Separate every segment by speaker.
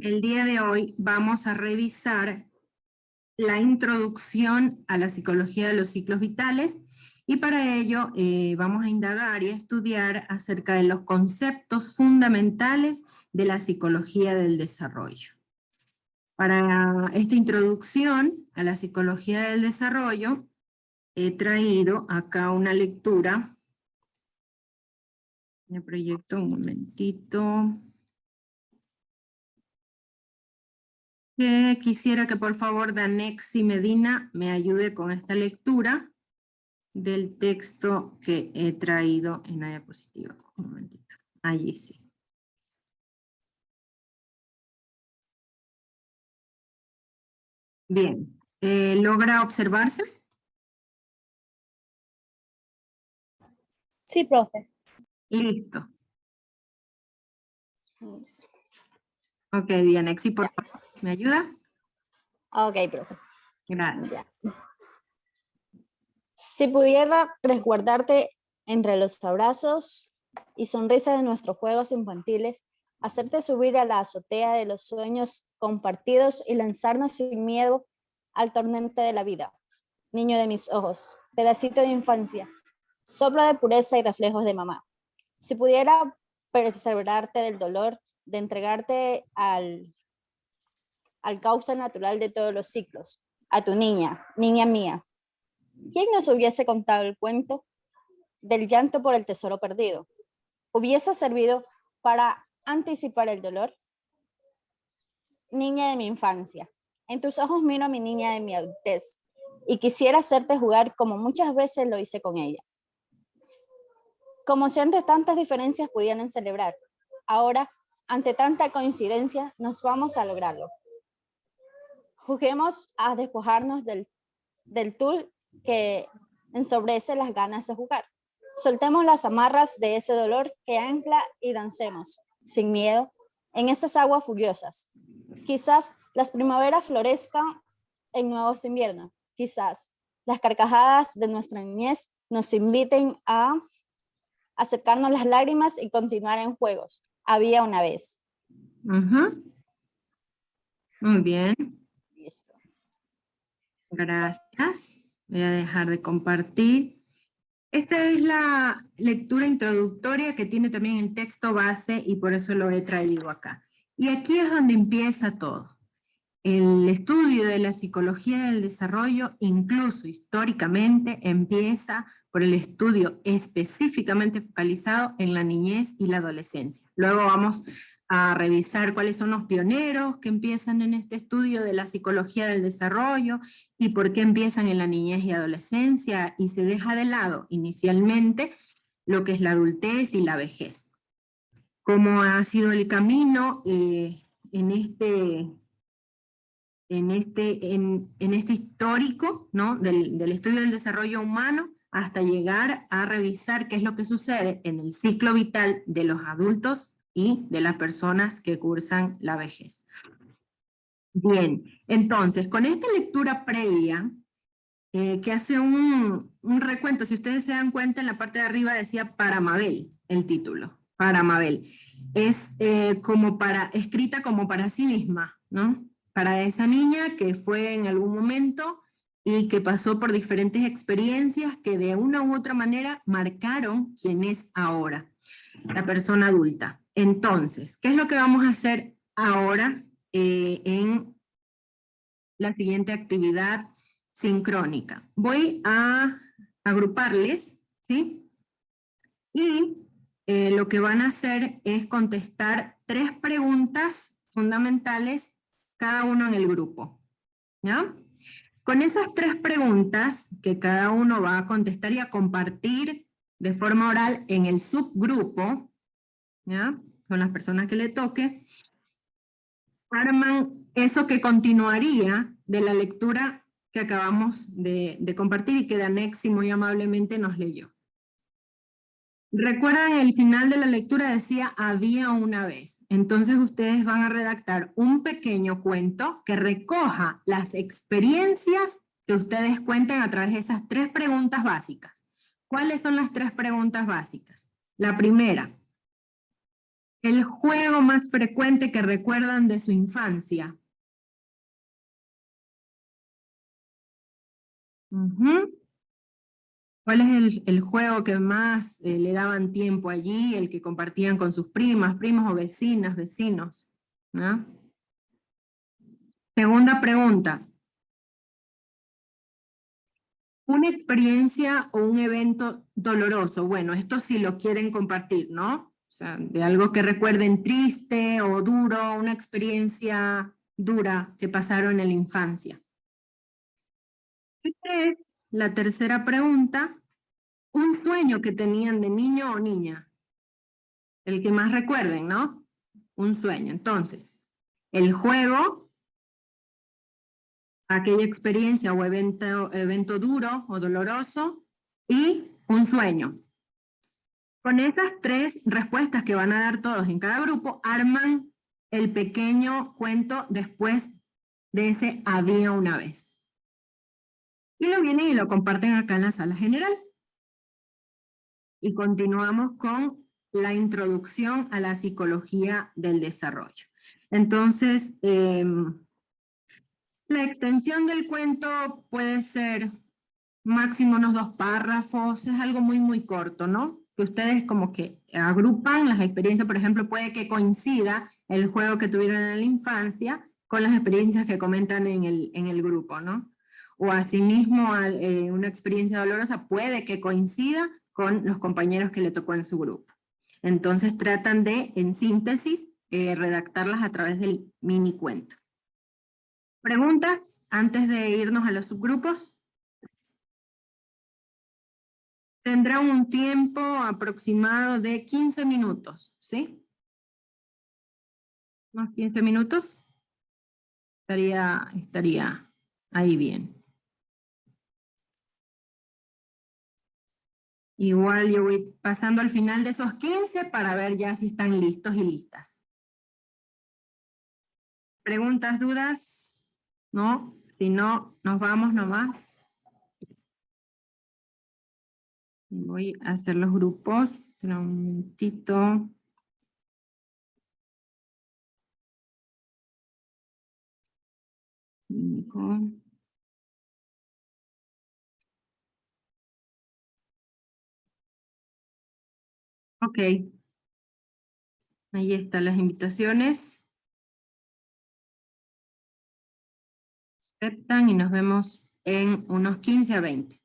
Speaker 1: El día de hoy vamos a revisar la introducción a la psicología de los ciclos vitales y para ello vamos a indagar y a estudiar acerca de los conceptos fundamentales de la psicología del desarrollo. Para esta introducción a la psicología del desarrollo he traído acá una lectura. Me proyecto un momentito. Quisiera que por favor Danexi Medina me ayude con esta lectura del texto que he traído en la diapositiva. Un momentito. Allí sí. Bien. ¿Logra observarse?
Speaker 2: Sí, profe.
Speaker 1: Listo. Ok, Danexi, por favor, ¿me ayuda?
Speaker 2: Ok, profe.
Speaker 1: Gracias.
Speaker 2: Ya. Si pudiera resguardarte entre los abrazos y sonrisas de nuestros juegos infantiles, hacerte subir a la azotea de los sueños compartidos y lanzarnos sin miedo al tormento de la vida. Niño de mis ojos, pedacito de infancia, soplo de pureza y reflejos de mamá. Si pudiera preservarte del dolor, de entregarte al cauce natural de todos los ciclos, a tu niña, niña mía. ¿Quién nos hubiese contado el cuento del llanto por el tesoro perdido? ¿Hubiese servido para anticipar el dolor? Niña de mi infancia, en tus ojos miro a mi niña de mi adultez y quisiera hacerte jugar como muchas veces lo hice con ella. Como si ante tantas diferencias pudieran celebrar, ahora, ante tanta coincidencia, nos vamos a lograrlo. Juguemos a despojarnos del tul que ensobrece las ganas de jugar. Soltemos las amarras de ese dolor que ancla y dancemos, sin miedo, en esas aguas furiosas. Quizás las primaveras florezcan en nuevos inviernos. Quizás las carcajadas de nuestra niñez nos inviten a acercarnos las lágrimas y continuar en juegos. Había una vez.
Speaker 1: Muy bien.
Speaker 2: Listo.
Speaker 1: Gracias. Voy a dejar de compartir. Esta es la lectura introductoria que tiene también el texto base y por eso lo he traído acá. Y aquí es donde empieza todo. El estudio de la psicología del desarrollo, incluso históricamente, empieza por el estudio específicamente focalizado en la niñez y la adolescencia. Luego vamos a revisar cuáles son los pioneros que empiezan en este estudio de la psicología del desarrollo y por qué empiezan en la niñez y adolescencia, y se deja de lado inicialmente lo que es la adultez y la vejez. Cómo ha sido el camino en este histórico, ¿no?, del estudio del desarrollo humano, hasta llegar a revisar qué es lo que sucede en el ciclo vital de los adultos y de las personas que cursan la vejez. Bien, entonces, con esta lectura previa, que hace un recuento, si ustedes se dan cuenta, en la parte de arriba decía para Mabel, el título, para Mabel. Es escrita como para sí misma, ¿no? Para esa niña que fue en algún momento y que pasó por diferentes experiencias que de una u otra manera marcaron quién es ahora, la persona adulta. Entonces, ¿qué es lo que vamos a hacer ahora en la siguiente actividad sincrónica? Voy a agruparles, ¿sí? Y lo que van a hacer es contestar 3 preguntas fundamentales, cada uno en el grupo, ¿ya? Con esas 3 preguntas que cada uno va a contestar y a compartir de forma oral en el subgrupo, ¿ya?, con las personas que le toque, arman eso que continuaría de la lectura que acabamos de compartir y que Danexi muy amablemente nos leyó. Recuerdan, el final de la lectura decía había una vez. Entonces ustedes van a redactar un pequeño cuento que recoja las experiencias que ustedes cuentan a través de esas 3 preguntas básicas. ¿Cuáles son las 3 preguntas básicas? La primera, El juego más frecuente que recuerdan de su infancia. Ujú. ¿Cuál es el juego que más le daban tiempo allí, el que compartían con sus primas, primos o vecinas, vecinos? ¿No? Segunda pregunta. Una experiencia o un evento doloroso. Bueno, esto sí lo quieren compartir, ¿no? O sea, de algo que recuerden triste o duro, una experiencia dura que pasaron en la infancia. La tercera pregunta, un sueño que tenían de niño o niña. El que más recuerden, ¿no? Un sueño. Entonces, el juego, aquella experiencia o evento duro o doloroso, y un sueño. Con esas tres respuestas que van a dar todos en cada grupo, arman el pequeño cuento después de ese había una vez. Y lo vienen y lo comparten acá en la sala general. Y continuamos con la introducción a la psicología del desarrollo. Entonces, la extensión del cuento puede ser máximo unos 2 párrafos, es algo muy corto, ¿no? Que ustedes como que agrupan las experiencias, por ejemplo, puede que coincida el juego que tuvieron en la infancia con las experiencias que comentan en el grupo, ¿no? O asimismo, una experiencia dolorosa puede que coincida con los compañeros que le tocó en su grupo. Entonces tratan de, en síntesis, redactarlas a través del mini cuento. ¿Preguntas antes de irnos a los subgrupos? Tendrán un tiempo aproximado de 15 minutos, ¿sí? Unos 15 minutos estaría ahí bien. Igual yo voy pasando al final de esos 15 para ver ya si están listos y listas. ¿Preguntas, dudas? ¿No? Si no, nos vamos nomás. Voy a hacer los grupos. Espera un momentito. Ok. Ahí están las invitaciones. Aceptan y nos vemos en unos 15 a 20.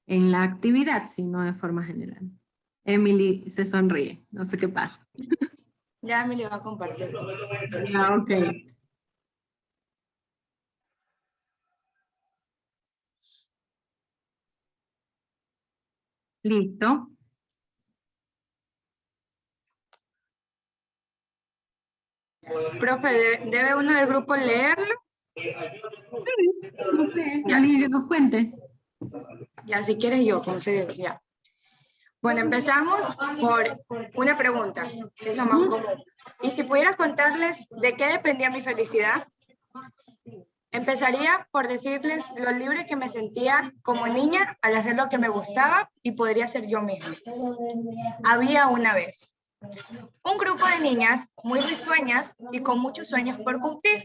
Speaker 1: En la actividad, sino de forma general. Emily se sonríe, no sé qué pasa.
Speaker 3: Ya Emily va a compartir.
Speaker 1: Ah, ok. Listo.
Speaker 3: Profe, ¿debe uno del grupo leerlo?
Speaker 1: No sé, alguien que nos cuente.
Speaker 3: Ya, si quieres yo considero, ya. Bueno, empezamos por una pregunta, que es la más común. ¿Y si pudieras contarles de qué dependía mi felicidad? Empezaría por decirles lo libre que me sentía como niña al hacer lo que me gustaba y podría ser yo misma. Había una vez un grupo de niñas muy risueñas y con muchos sueños por cumplir.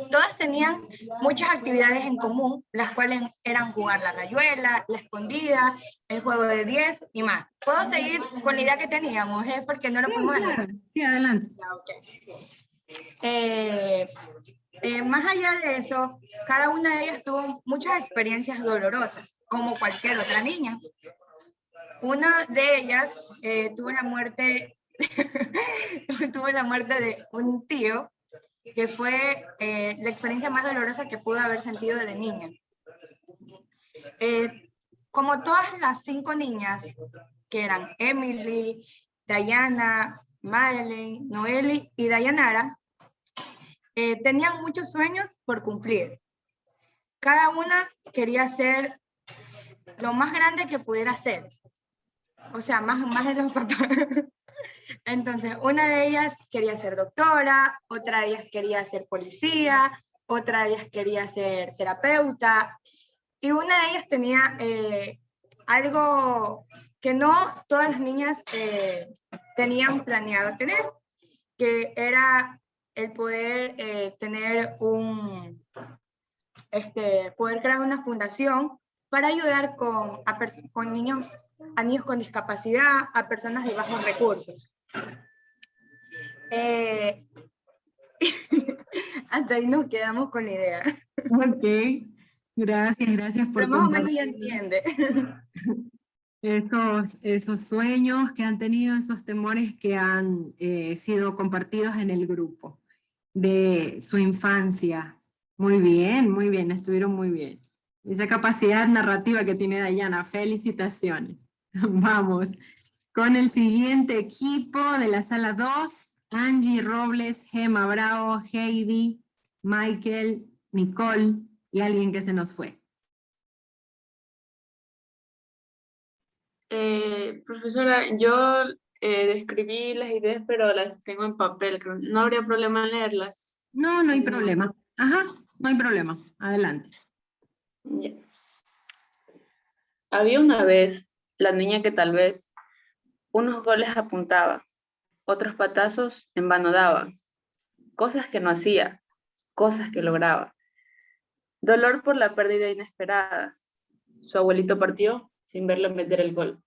Speaker 3: Todas tenían muchas actividades en común, las cuales eran jugar la rayuela, la escondida, el juego de 10 y más. ¿Puedo seguir con la idea que teníamos? ¿Es porque no lo podemos hacer?
Speaker 1: Sí, adelante.
Speaker 3: Más allá de eso, cada una de ellas tuvo muchas experiencias dolorosas, como cualquier otra niña. Una de ellas tuvo la muerte de un tío, que fue la experiencia más dolorosa que pudo haber sentido desde niña. Como todas las 5 niñas, que eran Emily, Diana, Madeleine, Noeli y Dayanara, tenían muchos sueños por cumplir. cada una quería ser lo más grande que pudiera ser. O sea, más de los papás. Entonces, una de ellas quería ser doctora, otra de ellas quería ser policía, otra de ellas quería ser terapeuta, y una de ellas tenía algo que no todas las niñas tenían planeado tener, que era el poder tener poder crear una fundación para ayudar con niños, a niños con discapacidad, a personas de bajos recursos. Hasta ahí nos quedamos con la idea.
Speaker 1: Ok, gracias por
Speaker 3: Pero más o menos
Speaker 1: compartir
Speaker 3: ya entiende.
Speaker 1: esos sueños que han tenido, esos temores que han sido compartidos en el grupo de su infancia. Muy bien, estuvieron muy bien. Esa capacidad narrativa que tiene Dayana, felicitaciones. Vamos con el siguiente equipo de la sala 2. Angie Robles, Gema Bravo, Heidi, Michael, Nicole y alguien que se nos fue.
Speaker 4: Profesora, yo describí las ideas, pero las tengo en papel. No habría problema en leerlas.
Speaker 1: No, no hay
Speaker 4: Así no.
Speaker 1: problema. Ajá, no hay problema. Adelante.
Speaker 4: Ya. Había una vez la niña que tal vez unos goles apuntaba, otros patazos en vano daba, cosas que no hacía, cosas que lograba. Dolor por la pérdida inesperada. Su abuelito partió sin verlo meter el gol.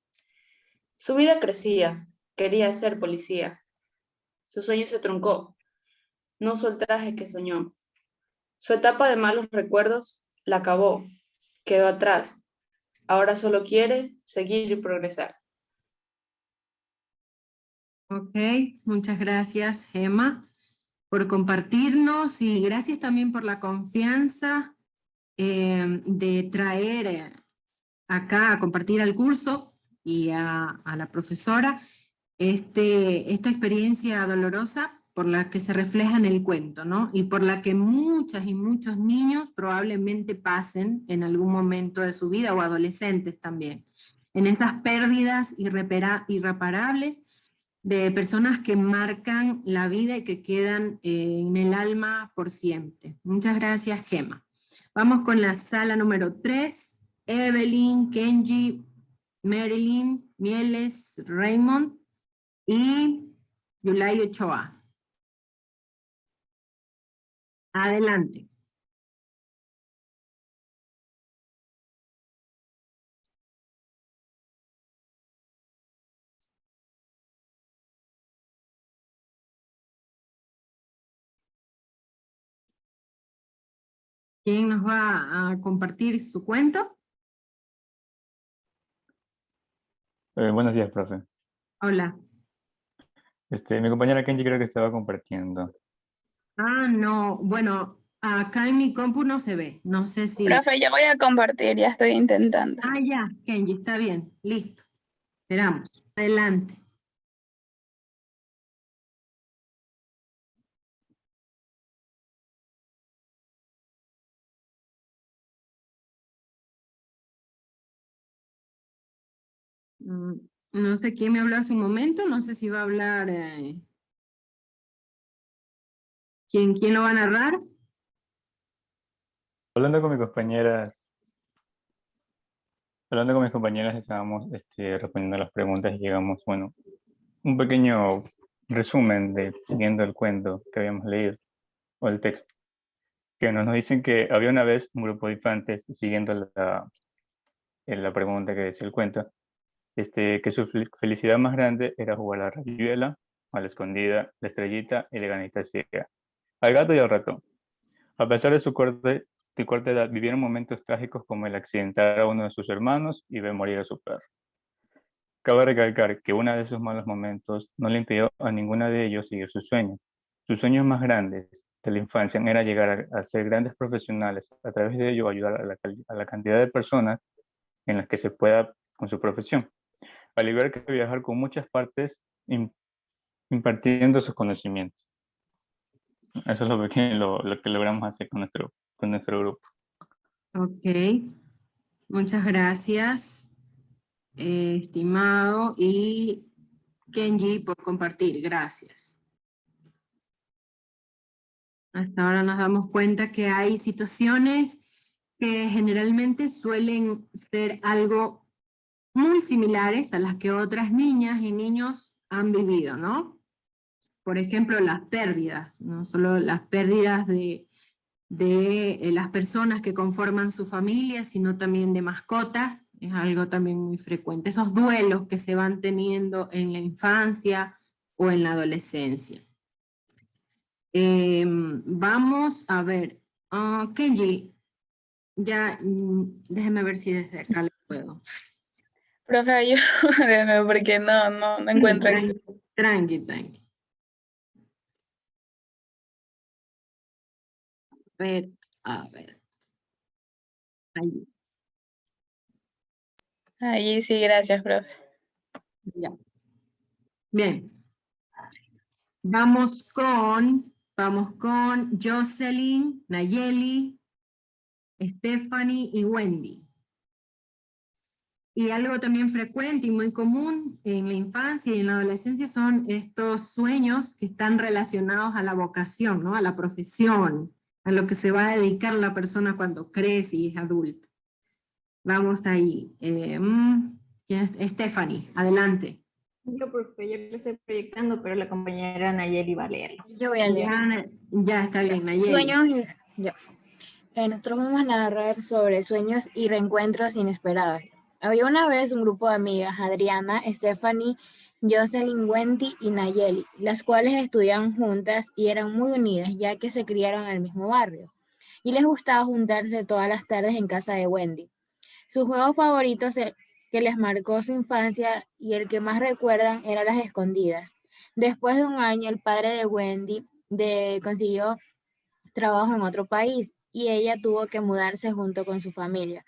Speaker 4: Su vida crecía, quería ser policía. Su sueño se truncó, no usó el traje que soñó. Su etapa de malos recuerdos la acabó, quedó atrás. Ahora solo quiere seguir y progresar.
Speaker 1: Ok, muchas gracias, Gema, por compartirnos y gracias también por la confianza de traer acá a compartir al curso y a la profesora esta experiencia dolorosa por la que se refleja en el cuento, ¿no? Y por la que muchas y muchos niños probablemente pasen en algún momento de su vida, o adolescentes también, en esas pérdidas irreparables de personas que marcan la vida y que quedan en el alma por siempre. Muchas gracias, Gema. Vamos con la sala número 3, Evelyn, Kenji, Marilyn, Mieles, Raymond y Yulay Ochoa. Adelante. ¿Quién nos va a compartir su cuento?
Speaker 5: Buenos días, profe.
Speaker 1: Hola.
Speaker 5: Mi compañera Kenji creo que estaba compartiendo.
Speaker 1: Ah, no. Bueno, acá en mi compu no se ve. No sé si...
Speaker 6: Profe, ya voy a compartir, ya estoy intentando.
Speaker 1: Ah, ya, Kenji, está bien. Listo. Esperamos. Adelante. No sé quién me habló hace un momento. No sé si va a hablar... ¿Quién lo va a narrar?
Speaker 5: Hablando con mis compañeras, estábamos respondiendo a las preguntas y llegamos, bueno, un pequeño resumen de siguiendo el cuento que habíamos leído, o el texto, que nos dicen que había una vez un grupo de infantes, siguiendo la pregunta que decía el cuento, que su felicidad más grande era jugar a la rayuela, a la escondida, la estrellita y la ganita ciega, al gato y al ratón. A pesar de su corta edad, vivieron momentos trágicos como el accidentar a uno de sus hermanos y ver morir a su perro. Cabe recalcar que uno de esos malos momentos no le impidió a ninguna de ellos seguir sus sueños. Sus sueños más grandes de la infancia era llegar a ser grandes profesionales, a través de ello ayudar a la cantidad de personas en las que se pueda con su profesión, al igual que viajar con muchas partes impartiendo sus conocimientos. Eso es lo que logramos hacer con nuestro grupo.
Speaker 1: Ok, muchas gracias, estimado, y Kenji por compartir, gracias. Hasta ahora nos damos cuenta que hay situaciones que generalmente suelen ser algo muy similares a las que otras niñas y niños han vivido, ¿no? Por ejemplo, las pérdidas, no solo las pérdidas de las personas que conforman su familia, sino también de mascotas, es algo también muy frecuente. Esos duelos que se van teniendo en la infancia o en la adolescencia. Vamos a ver, Kenji, ya, déjeme ver si desde acá le puedo.
Speaker 6: Profe, ayúdeme porque no
Speaker 1: Sí,
Speaker 6: encuentro esto.
Speaker 1: tranqui, tranqui. A ver. Ahí,
Speaker 6: Ahí sí, gracias, profe.
Speaker 1: ya. Bien. Vamos con Jocelyn, Nayeli, Stephanie y Wendy. Y algo también frecuente y muy común en la infancia y en la adolescencia son estos sueños que están relacionados a la vocación, ¿no? A la profesión, a lo que se va a dedicar la persona cuando crece y es adulta. Vamos ahí. ¿Quién es? Stephanie, adelante.
Speaker 7: Yo, profe, yo lo estoy proyectando, pero la compañera Nayeli va a leerlo.
Speaker 8: Yo voy a leer.
Speaker 1: Ya está bien, Nayeli.
Speaker 8: Sueños, ya. Nosotros vamos a narrar sobre sueños y reencuentros inesperados. Había una vez un grupo de amigas, Adriana, Stephanie, Jocelyn, Wendy y Nayeli, las cuales estudiaban juntas y eran muy unidas ya que se criaron en el mismo barrio. Y les gustaba juntarse todas las tardes en casa de Wendy. Su juego favorito que les marcó su infancia y el que más recuerdan era las escondidas. Después de un año, el padre de Wendy consiguió trabajo en otro país y ella tuvo que mudarse junto con su familia,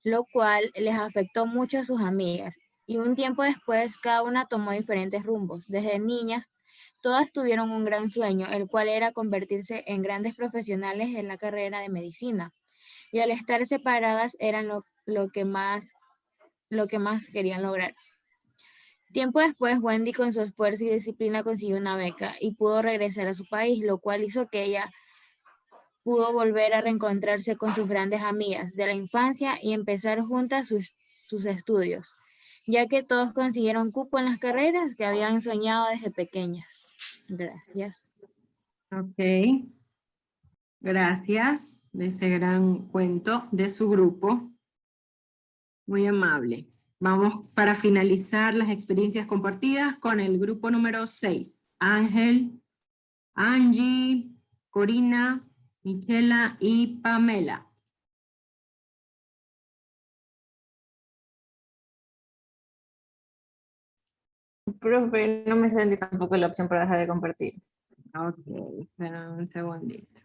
Speaker 8: lo cual les afectó mucho a sus amigas. Y un tiempo después, cada una tomó diferentes rumbos. Desde niñas, todas tuvieron un gran sueño, el cual era convertirse en grandes profesionales en la carrera de medicina. Y al estar separadas eran lo que más querían lograr. Tiempo después, Wendy con su esfuerzo y disciplina consiguió una beca y pudo regresar a su país, lo cual hizo que ella pudo volver a reencontrarse con sus grandes amigas de la infancia y empezar juntas sus estudios, ya que todos consiguieron cupo en las carreras que habían soñado desde pequeñas. Gracias.
Speaker 1: Ok. Gracias de ese gran cuento de su grupo. Muy amable. Vamos para finalizar las experiencias compartidas con el grupo número 6. Ángel, Angie, Corina, Michela y Pamela.
Speaker 7: Profe, no me sale tampoco la opción para dejar de compartir.
Speaker 1: Ok, espera un segundito.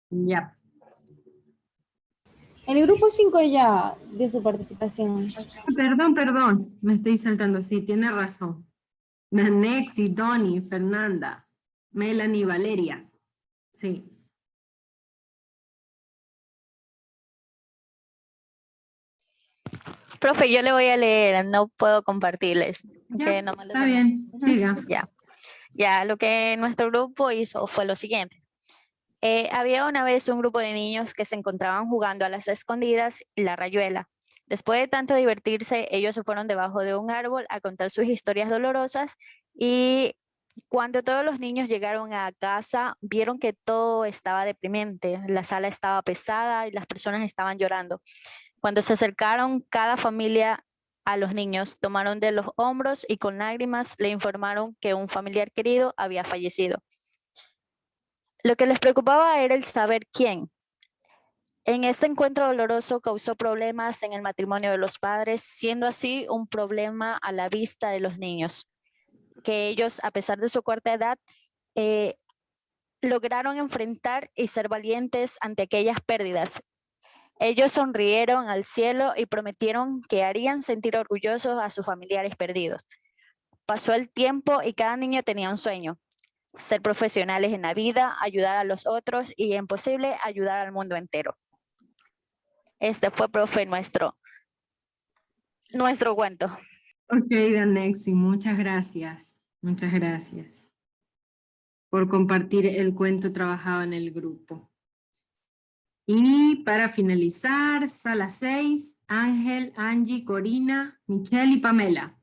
Speaker 1: Ya.
Speaker 2: En el grupo 5 ya dio su participación.
Speaker 1: Perdón, me estoy saltando. Sí, tiene razón. Nexi, Donny, Fernanda, Melanie, Valeria. Sí.
Speaker 9: Profe, yo le voy a leer, no puedo compartirles.
Speaker 1: Ya,
Speaker 9: Que no me lo
Speaker 1: está
Speaker 9: tengo.
Speaker 1: bien, siga.
Speaker 9: Ya, lo que nuestro grupo hizo fue lo siguiente. Había una vez un grupo de niños que se encontraban jugando a las escondidas y la rayuela. Después de tanto divertirse, ellos se fueron debajo de un árbol a contar sus historias dolorosas y cuando todos los niños llegaron a casa, vieron que todo estaba deprimente, la sala estaba pesada y las personas estaban llorando. Cuando se acercaron, cada familia a los niños tomaron de los hombros y con lágrimas le informaron que un familiar querido había fallecido. Lo que les preocupaba era el saber quién. En este encuentro doloroso causó problemas en el matrimonio de los padres, siendo así un problema a la vista de los niños, que ellos, a pesar de su corta edad, lograron enfrentar y ser valientes ante aquellas pérdidas. Ellos sonrieron al cielo y prometieron que harían sentir orgullosos a sus familiares perdidos. Pasó el tiempo y cada niño tenía un sueño: ser profesionales en la vida, ayudar a los otros y, en posible, ayudar al mundo entero. Este fue, profe, nuestro cuento.
Speaker 1: Ok, Danexi, muchas gracias. Muchas gracias por compartir el cuento trabajado en el grupo. Y para finalizar, sala 6, Ángel, Angie, Corina, Michelle y Pamela.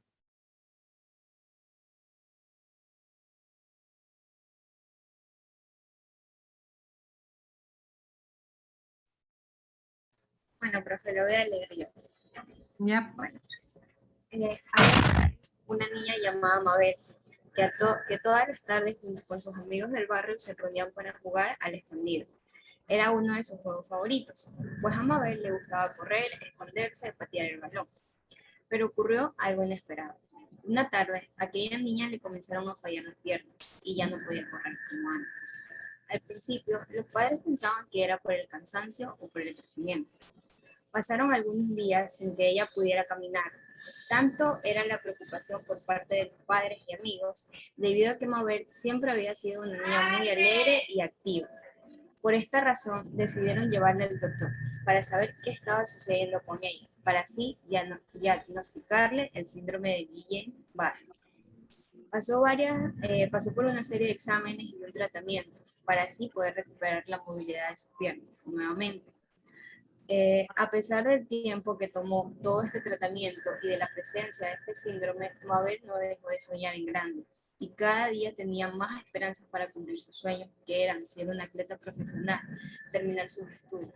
Speaker 10: Bueno, profe, lo voy a leer yo.
Speaker 1: Ya.
Speaker 10: Bueno, había una niña llamada Mabel, que todas las tardes junto con sus amigos del barrio se reunían para jugar al escondido. Era uno de sus juegos favoritos, pues a Mabel le gustaba correr, esconderse, patear el balón. Pero ocurrió algo inesperado. Una tarde, a aquella niña le comenzaron a fallar las piernas y ya no podía correr como antes. Al principio, los padres pensaban que era por el cansancio o por el crecimiento. Pasaron algunos días sin que ella pudiera caminar. Tanto era la preocupación por parte de los padres y amigos, debido a que Mabel siempre había sido una niña muy alegre y activa. Por esta razón, decidieron llevarla al doctor para saber qué estaba sucediendo con ella, para así diagnosticarle el síndrome de Guillain-Barré. Pasó por una serie de exámenes y un tratamiento, para así poder recuperar la movilidad de sus piernas nuevamente. A pesar del tiempo que tomó todo este tratamiento y de la presencia de este síndrome, Mabel no dejó de soñar en grande y cada día tenía más esperanzas para cumplir sus sueños, que eran ser una atleta profesional, terminar sus estudios.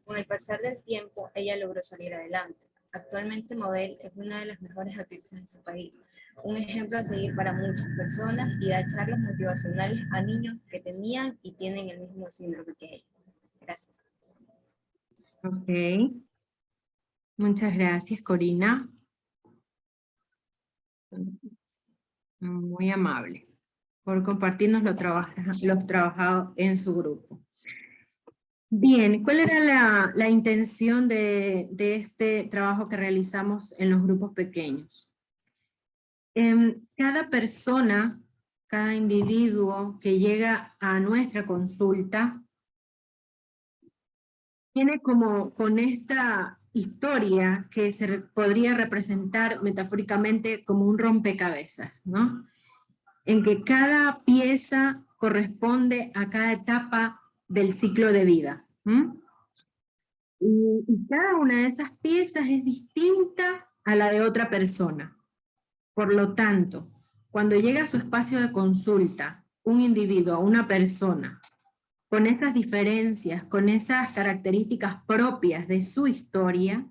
Speaker 10: Con el pasar del tiempo, ella logró salir adelante. Actualmente Mabel es una de las mejores atletas de su país, un ejemplo a seguir para muchas personas y da charlas motivacionales a niños que tenían y tienen el mismo síndrome que ella. Gracias.
Speaker 1: Ok. Muchas gracias, Corina. Muy amable por compartirnos los trabajados en su grupo. Bien, ¿cuál era la intención de este trabajo que realizamos en los grupos pequeños? Cada persona, cada individuo que llega a nuestra consulta, tiene como con esta historia que se podría representar metafóricamente como un rompecabezas, ¿no? En que cada pieza corresponde a cada etapa del ciclo de vida. Y cada una de esas piezas es distinta a la de otra persona. Por lo tanto, cuando llega a su espacio de consulta, un individuo, una persona, con esas diferencias, con esas características propias de su historia,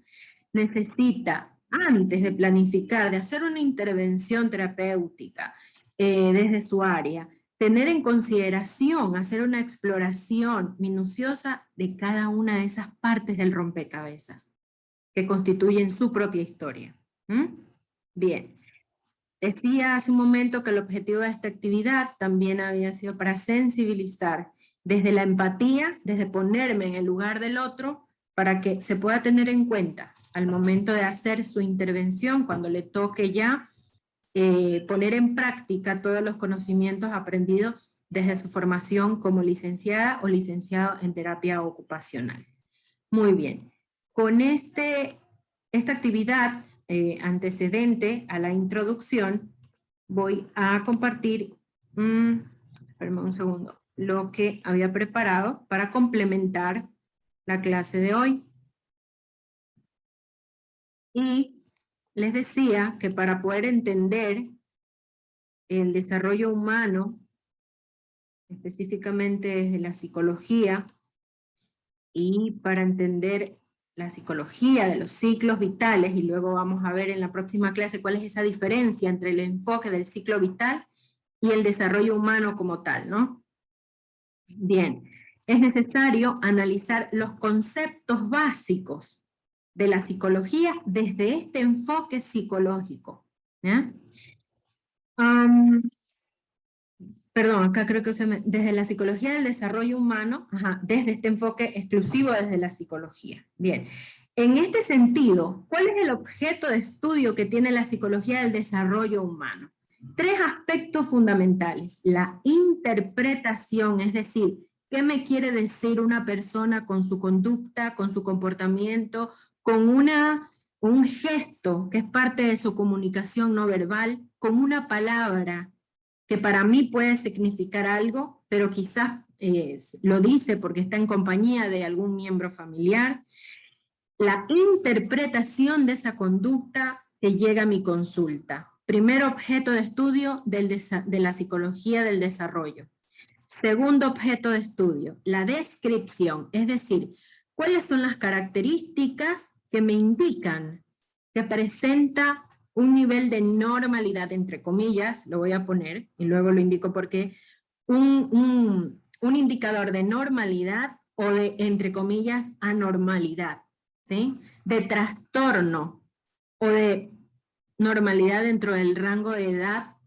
Speaker 1: necesita, antes de planificar, de hacer una intervención terapéutica desde su área, tener en consideración, hacer una exploración minuciosa de cada una de esas partes del rompecabezas que constituyen su propia historia. Bien. Decía hace un momento que el objetivo de esta actividad también había sido para sensibilizar desde la empatía, desde ponerme en el lugar del otro, para que se pueda tener en cuenta al momento de hacer su intervención, cuando le toque ya poner en práctica todos los conocimientos aprendidos desde su formación como licenciada o licenciado en terapia ocupacional. Muy bien. Con esta actividad antecedente a la introducción, voy a compartir, espérame un segundo, lo que había preparado para complementar la clase de hoy. Y les decía que para poder entender el desarrollo humano, específicamente desde la psicología, y para entender la psicología de los ciclos vitales, y luego vamos a ver en la próxima clase cuál es esa diferencia entre el enfoque del ciclo vital y el desarrollo humano como tal, ¿no? Bien, es necesario analizar los conceptos básicos de la psicología desde este enfoque psicológico. Perdón, acá creo que desde la psicología del desarrollo humano, desde este enfoque exclusivo desde la psicología. Bien, en este sentido, ¿cuál es el objeto de estudio que tiene la psicología del desarrollo humano? 3 aspectos fundamentales: la interpretación, es decir, ¿Qué me quiere decir una persona con su conducta, con su comportamiento, con un gesto que es parte de su comunicación no verbal, con una palabra que para mí puede significar algo, pero quizás lo dice porque está en compañía de algún miembro familiar? La interpretación de esa conducta que llega a mi consulta. Primer objeto de estudio de la psicología del desarrollo. Segundo objeto de estudio, la descripción, es decir, cuáles son las características que me indican que presenta un nivel de normalidad, entre comillas, lo voy a poner, y luego lo indico porque, un indicador de normalidad o de, entre comillas, anormalidad, ¿sí? De trastorno o de normalidad dentro del rango de edad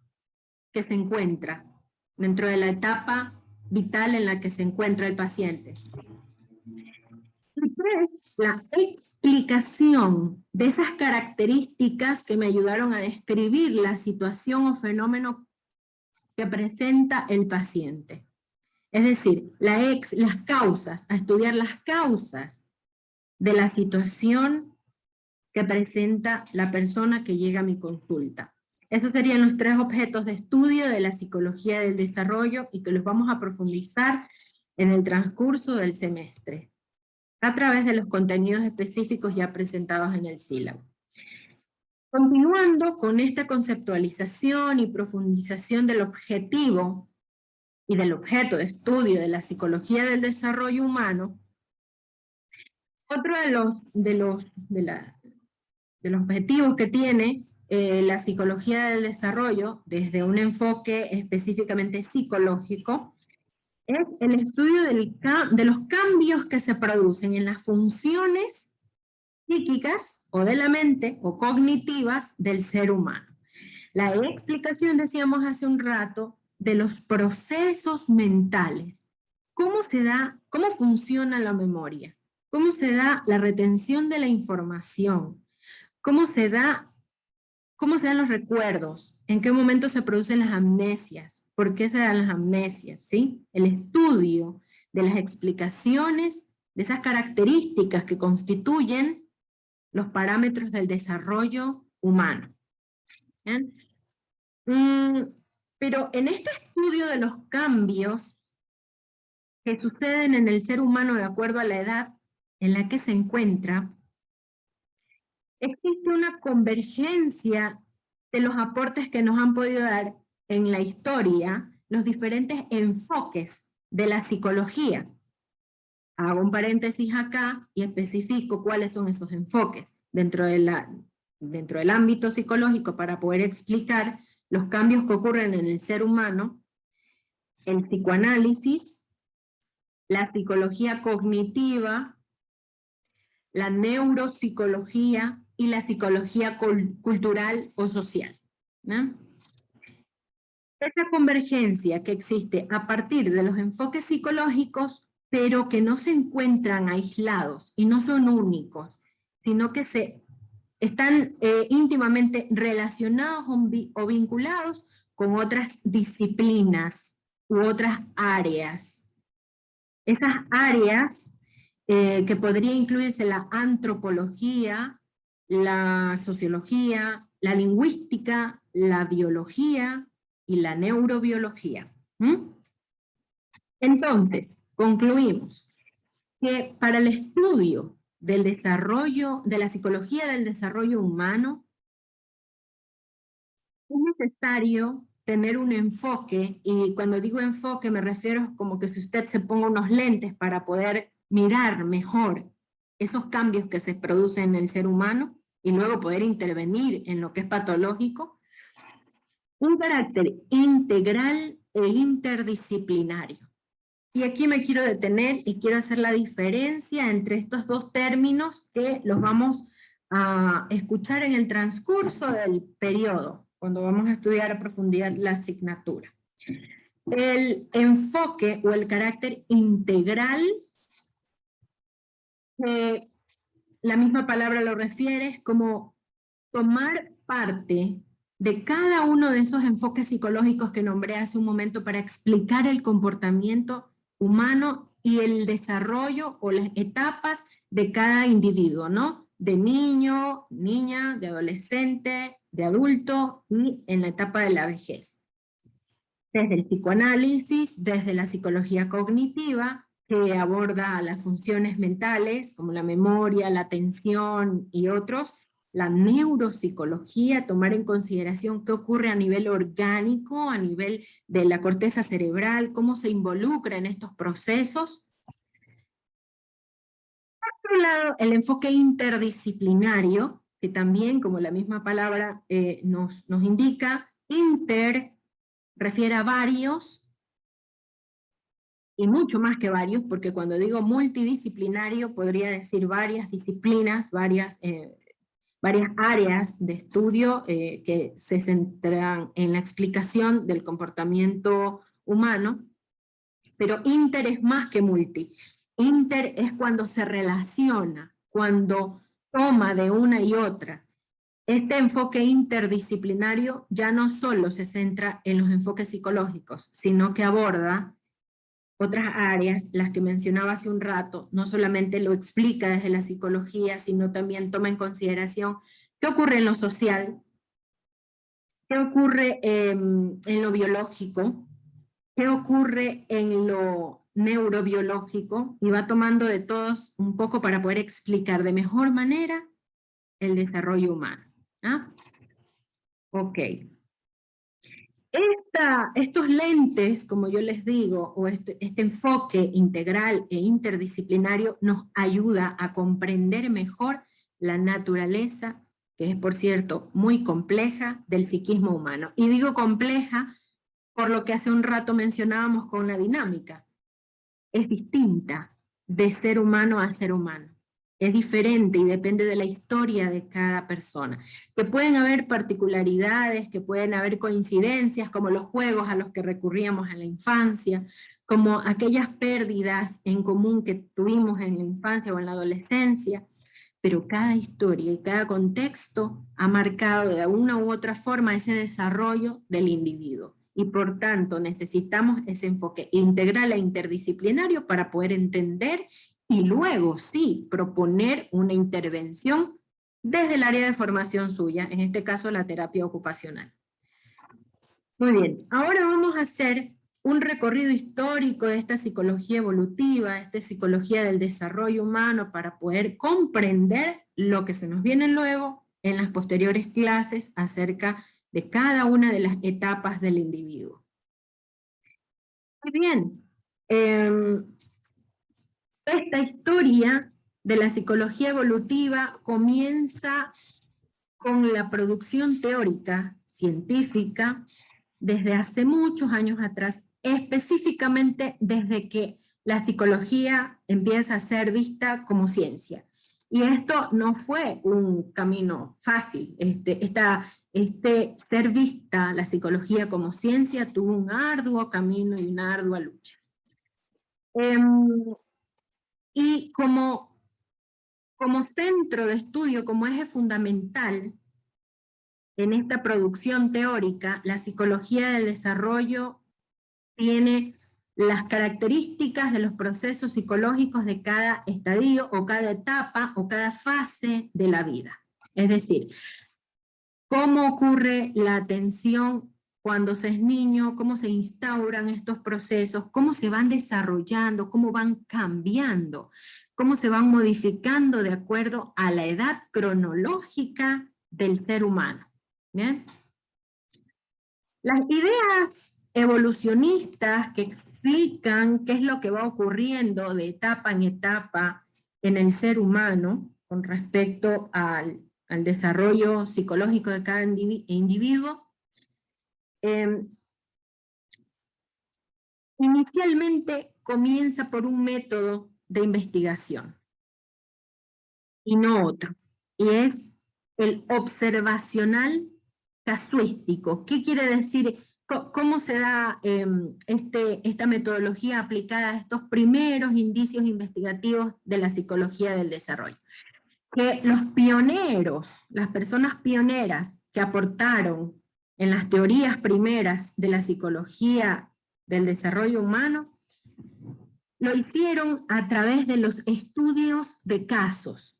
Speaker 1: que se encuentra, dentro de la etapa vital en la que se encuentra el paciente. Y tres, la explicación de esas características que me ayudaron a describir la situación o fenómeno que presenta el paciente. Es decir, las causas, a estudiar las causas de la situación que presenta la persona que llega a mi consulta. Esos serían los tres objetos de estudio de la psicología del desarrollo y que los vamos a profundizar en el transcurso del semestre, a través de los contenidos específicos ya presentados en el sílabo. Continuando con esta conceptualización y profundización del objetivo y del objeto de estudio de la psicología del desarrollo humano, otro de los objetivos que tiene la psicología del desarrollo, desde un enfoque específicamente psicológico, es el estudio de los cambios que se producen en las funciones psíquicas o de la mente o cognitivas del ser humano. La explicación, decíamos hace un rato, de los procesos mentales. ¿Cómo funciona la memoria? ¿Cómo se da la retención de la información? ¿Cómo se dan los recuerdos? ¿En qué momento se producen las amnesias? ¿Por qué se dan las amnesias? ¿Sí? El estudio de las explicaciones, de esas características que constituyen los parámetros del desarrollo humano. ¿Bien? Pero en este estudio de los cambios que suceden en el ser humano de acuerdo a la edad en la que se encuentra, existe una convergencia de los aportes que nos han podido dar en la historia los diferentes enfoques de la psicología. Hago un paréntesis acá y especifico cuáles son esos enfoques dentro del ámbito psicológico para poder explicar los cambios que ocurren en el ser humano: el psicoanálisis, la psicología cognitiva, la neuropsicología y la psicología cultural o social, ¿no? Esa convergencia que existe a partir de los enfoques psicológicos, pero que no se encuentran aislados y no son únicos, sino que están íntimamente relacionados o vinculados con otras disciplinas u otras áreas. Esas áreas que podría incluirse la antropología, la sociología, la lingüística, la biología y la neurobiología. Entonces, concluimos que para el estudio del desarrollo, de la psicología del desarrollo humano, es necesario tener un enfoque, y cuando digo enfoque me refiero como que si usted se ponga unos lentes para poder mirar mejor esos cambios que se producen en el ser humano y luego poder intervenir en lo que es patológico, un carácter integral e interdisciplinario. Y aquí me quiero detener y quiero hacer la diferencia entre estos dos términos que los vamos a escuchar en el transcurso del periodo, cuando vamos a estudiar a profundidad la asignatura. El enfoque o el carácter integral, la misma palabra lo refiere, es como tomar parte de cada uno de esos enfoques psicológicos que nombré hace un momento para explicar el comportamiento humano y el desarrollo o las etapas de cada individuo, ¿no? De niño, niña, de adolescente, de adulto y en la etapa de la vejez. Desde el psicoanálisis, desde la psicología cognitiva, que aborda las funciones mentales, como la memoria, la atención y otros, la neuropsicología, tomar en consideración qué ocurre a nivel orgánico, a nivel de la corteza cerebral, cómo se involucra en estos procesos. Por otro lado, el enfoque interdisciplinario, que también, como la misma palabra nos indica, refiere a varios, y mucho más que varios, porque cuando digo multidisciplinario podría decir varias disciplinas, varias áreas de estudio que se centran en la explicación del comportamiento humano, pero inter es más que multi. Inter es cuando se relaciona, cuando toma de una y otra. Este enfoque interdisciplinario ya no solo se centra en los enfoques psicológicos, sino que aborda otras áreas, las que mencionaba hace un rato. No solamente lo explica desde la psicología, sino también toma en consideración qué ocurre en lo social, qué ocurre en lo biológico, qué ocurre en lo neurobiológico, y va tomando de todos un poco para poder explicar de mejor manera el desarrollo humano. ¿Ah? Ok. Estos lentes, como yo les digo, o este enfoque integral e interdisciplinario nos ayuda a comprender mejor la naturaleza, que es, por cierto, muy compleja, del psiquismo humano. Y digo compleja por lo que hace un rato mencionábamos con la dinámica. Es distinta de ser humano a ser humano. Es diferente y depende de la historia de cada persona. Que pueden haber particularidades, que pueden haber coincidencias, como los juegos a los que recurríamos en la infancia, como aquellas pérdidas en común que tuvimos en la infancia o en la adolescencia, pero cada historia y cada contexto ha marcado de una u otra forma ese desarrollo del individuo. Y por tanto necesitamos ese enfoque integral e interdisciplinario para poder entender y luego sí proponer una intervención desde el área de formación suya, en este caso la terapia ocupacional. Muy bien, ahora vamos a hacer un recorrido histórico de esta psicología evolutiva, de esta psicología del desarrollo humano, para poder comprender lo que se nos viene luego en las posteriores clases acerca de cada una de las etapas del individuo. Muy bien, esta historia de la psicología evolutiva comienza con la producción teórica científica desde hace muchos años atrás, específicamente desde que la psicología empieza a ser vista como ciencia. Y esto no fue un camino fácil. Ser vista la psicología como ciencia tuvo un arduo camino y una ardua lucha. Y como centro de estudio, como eje fundamental en esta producción teórica, la psicología del desarrollo tiene las características de los procesos psicológicos de cada estadio o cada etapa o cada fase de la vida. Es decir, cómo ocurre la atención cuando se es niño, cómo se instauran estos procesos, cómo se van desarrollando, cómo van cambiando, cómo se van modificando de acuerdo a la edad cronológica del ser humano. ¿Bien? Las ideas evolucionistas que explican qué es lo que va ocurriendo de etapa en etapa en el ser humano con respecto al desarrollo psicológico de cada individuo, inicialmente comienza por un método de investigación y no otro, y es el observacional casuístico. ¿Qué quiere decir? ¿Cómo se da esta metodología aplicada a estos primeros indicios investigativos de la psicología del desarrollo? Que los pioneros, las personas pioneras que aportaron en las teorías primeras de la psicología del desarrollo humano, lo hicieron a través de los estudios de casos,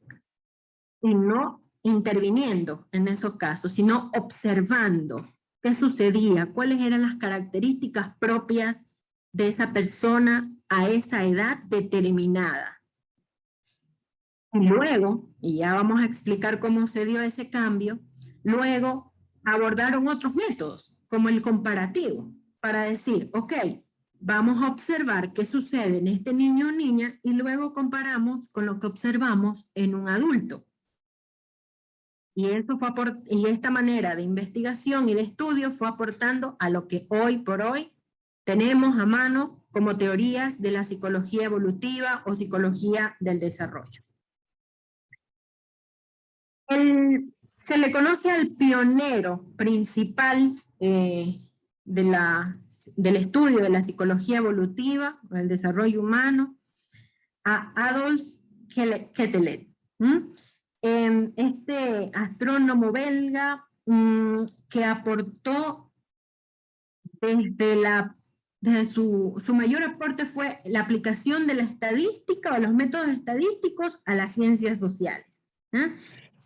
Speaker 1: y no interviniendo en esos casos, sino observando qué sucedía, cuáles eran las características propias de esa persona a esa edad determinada. Y luego, y ya vamos a explicar cómo se dio ese cambio, luego abordaron otros métodos, como el comparativo, para decir, ok, vamos a observar qué sucede en este niño o niña y luego comparamos con lo que observamos en un adulto. Y, y esta manera de investigación y de estudio fue aportando a lo que hoy por hoy tenemos a mano como teorías de la psicología evolutiva o psicología del desarrollo. Se le conoce al pionero principal del estudio de la psicología evolutiva, o el desarrollo humano, a Adolf Quetelet. Este astrónomo belga que aportó desde su mayor aporte fue la aplicación de la estadística o los métodos estadísticos a las ciencias sociales.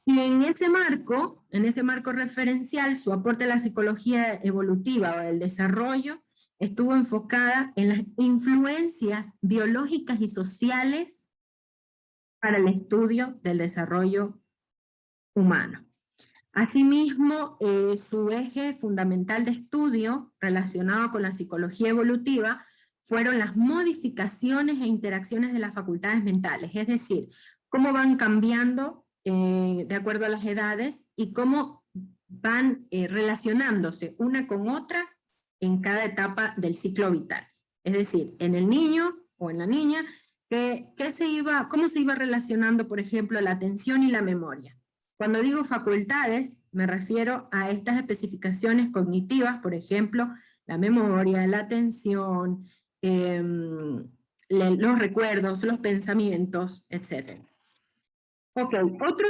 Speaker 1: Y en ese marco referencial, su aporte a la psicología evolutiva o del desarrollo estuvo enfocada en las influencias biológicas y sociales para el estudio del desarrollo humano. Asimismo, su eje fundamental de estudio relacionado con la psicología evolutiva fueron las modificaciones e interacciones de las facultades mentales, es decir, cómo van cambiando de acuerdo a las edades y cómo van relacionándose una con otra en cada etapa del ciclo vital. Es decir, en el niño o en la niña, ¿cómo se iba relacionando, por ejemplo, la atención y la memoria? Cuando digo facultades, me refiero a estas especificaciones cognitivas, por ejemplo, la memoria, la atención, los recuerdos, los pensamientos, etc. Ok, otro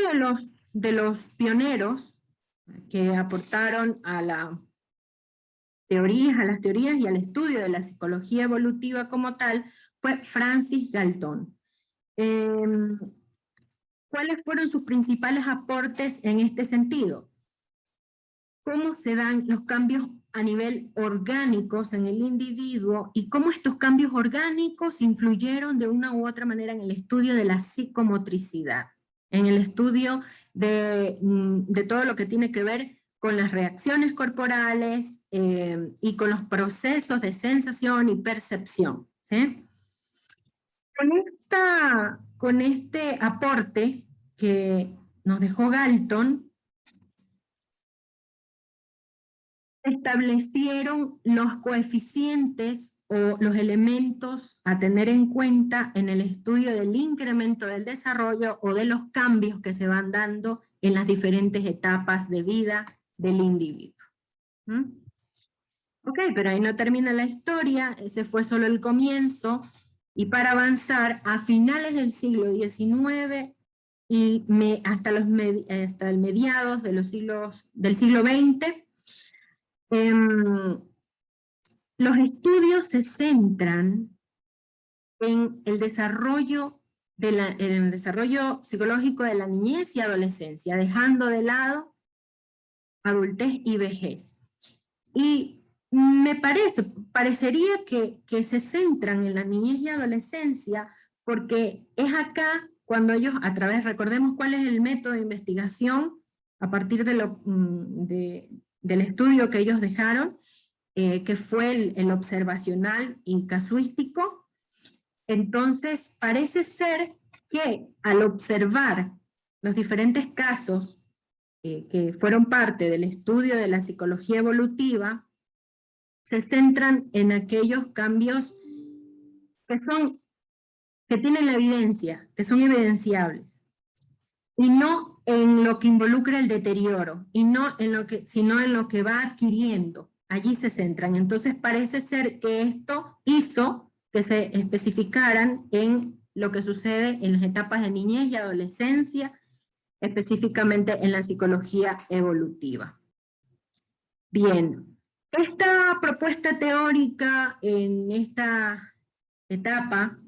Speaker 1: de los pioneros que aportaron a las teorías y al estudio de la psicología evolutiva como tal, fue Francis Galton. ¿Cuáles fueron sus principales aportes en este sentido? ¿Cómo se dan los cambios a nivel orgánicos en el individuo y cómo estos cambios orgánicos influyeron de una u otra manera en el estudio de la psicomotricidad, en el estudio de todo lo que tiene que ver con las reacciones corporales y con los procesos de sensación y percepción, ¿sí? Con este aporte que nos dejó Galton, establecieron los coeficientes o los elementos a tener en cuenta en el estudio del incremento del desarrollo o de los cambios que se van dando en las diferentes etapas de vida del individuo. Ok, pero ahí no termina la historia, ese fue solo el comienzo. Y para avanzar, a finales del siglo XIX y hasta el mediados del siglo XX, los estudios se centran en el desarrollo psicológico de la niñez y adolescencia, dejando de lado adultez y vejez. Y parecería que se centran en la niñez y adolescencia porque es acá cuando ellos, recordemos cuál es el método de investigación a partir del estudio que ellos dejaron, que fue el observacional y casuístico. Entonces parece ser que al observar los diferentes casos que fueron parte del estudio de la psicología evolutiva, se centran en aquellos cambios que tienen la evidencia, que son evidenciables, y no en lo que involucra el deterioro, sino en lo que va adquiriendo. Allí se centran. Entonces parece ser que esto hizo que se especificaran en lo que sucede en las etapas de niñez y adolescencia, específicamente en la psicología evolutiva. Bien. Esta propuesta teórica en esta etapa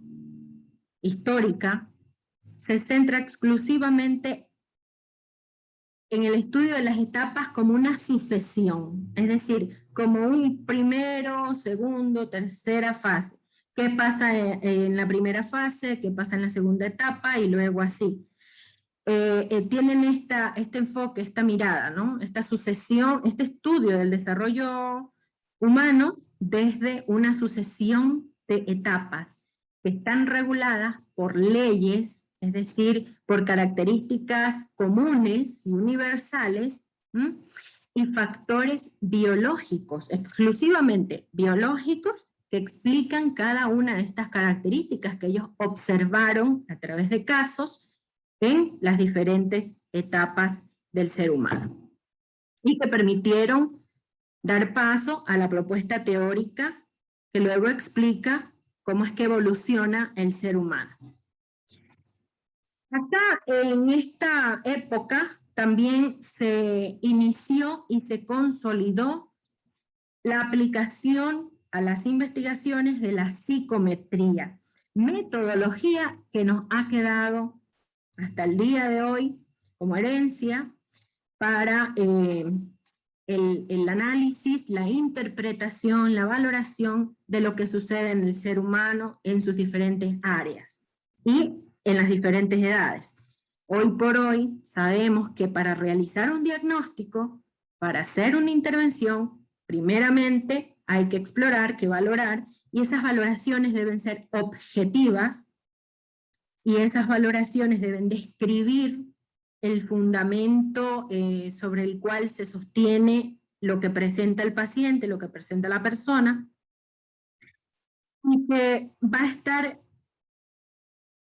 Speaker 1: histórica se centra exclusivamente en el estudio de las etapas como una sucesión, es decir, como un primero, segundo, tercera fase. ¿Qué pasa en la primera fase? ¿Qué pasa en la segunda etapa? Y luego así. Tienen este enfoque, esta mirada, ¿no? Esta sucesión, este estudio del desarrollo humano desde una sucesión de etapas que están reguladas por leyes, es decir, por características comunes y universales, y factores biológicos, exclusivamente biológicos, que explican cada una de estas características que ellos observaron a través de casos en las diferentes etapas del ser humano, y que permitieron dar paso a la propuesta teórica que luego explica cómo es que evoluciona el ser humano. Acá, en esta época, también se inició y se consolidó la aplicación a las investigaciones de la psicometría, metodología que nos ha quedado hasta el día de hoy como herencia para el análisis, la interpretación, la valoración de lo que sucede en el ser humano en sus diferentes áreas y en las diferentes edades. Hoy por hoy sabemos que para realizar un diagnóstico, para hacer una intervención, primeramente hay que explorar, que valorar, y esas valoraciones deben ser objetivas, y esas valoraciones deben describir el fundamento sobre el cual se sostiene lo que presenta el paciente, lo que presenta la persona, y que va a estar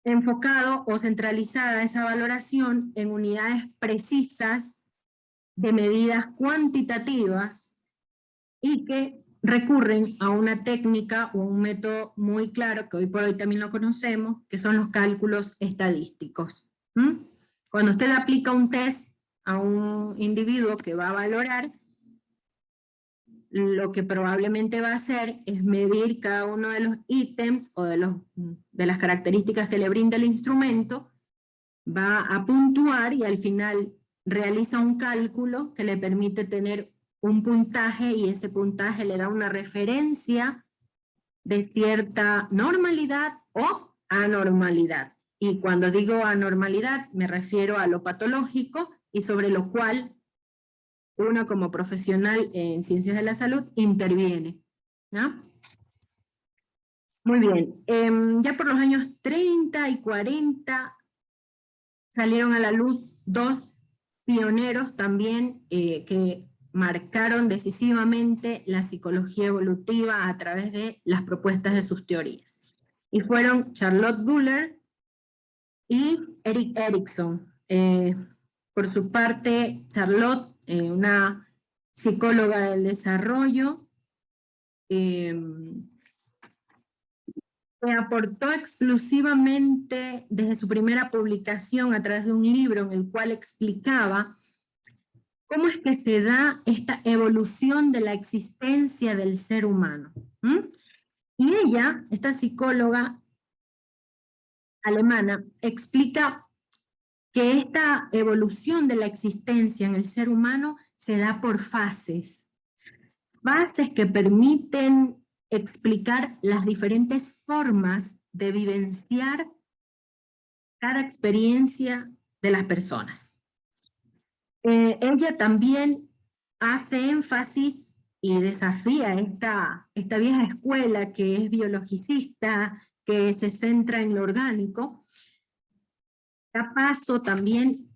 Speaker 1: enfocado o centralizada esa valoración en unidades precisas de medidas cuantitativas y que recurren a una técnica o un método muy claro, que hoy por hoy también lo conocemos, que son los cálculos estadísticos. Cuando usted aplica un test a un individuo que va a valorar, lo que probablemente va a hacer es medir cada uno de los ítems o de las características que le brinda el instrumento, va a puntuar y al final realiza un cálculo que le permite tener un puntaje, y ese puntaje le da una referencia de cierta normalidad o anormalidad. Y cuando digo anormalidad me refiero a lo patológico y sobre lo cual uno como profesional en ciencias de la salud interviene, ¿no? Muy bien, ya por los años 30 y 40 salieron a la luz dos pioneros también que marcaron decisivamente la psicología evolutiva a través de las propuestas de sus teorías. Y fueron Charlotte Buller y Erik Erikson. Por su parte, Charlotte, una psicóloga del desarrollo, que aportó exclusivamente desde su primera publicación a través de un libro en el cual explicaba cómo es que se da esta evolución de la existencia del ser humano. Y ella, esta psicóloga alemana, explica que esta evolución de la existencia en el ser humano se da por fases. Fases que permiten explicar las diferentes formas de vivenciar cada experiencia de las personas. Ella también hace énfasis y desafía esta vieja escuela que es biologicista, que se centra en lo orgánico. Da paso también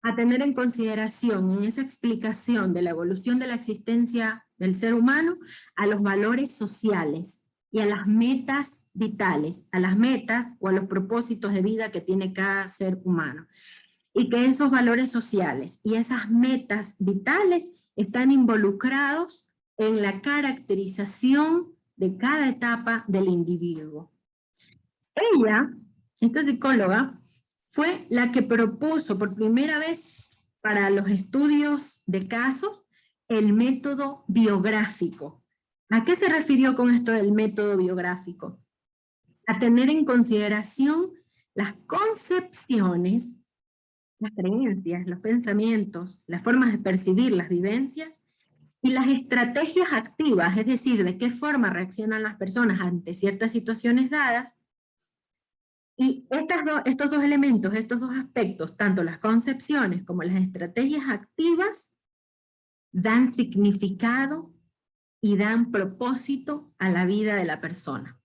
Speaker 1: a tener en consideración en esa explicación de la evolución de la existencia del ser humano a los valores sociales y a las metas vitales, a las metas o a los propósitos de vida que tiene cada ser humano. Y que esos valores sociales y esas metas vitales están involucrados en la caracterización de cada etapa del individuo. Ella, esta psicóloga, fue la que propuso por primera vez para los estudios de casos el método biográfico. ¿A qué se refirió con esto del método biográfico? a tener en consideración las concepciones, las creencias, los pensamientos, las formas de percibir las vivencias y las estrategias activas, es decir, de qué forma reaccionan las personas ante ciertas situaciones dadas. Y estos dos elementos, estos dos aspectos, tanto las concepciones como las estrategias activas, dan significado y dan propósito a la vida de la persona.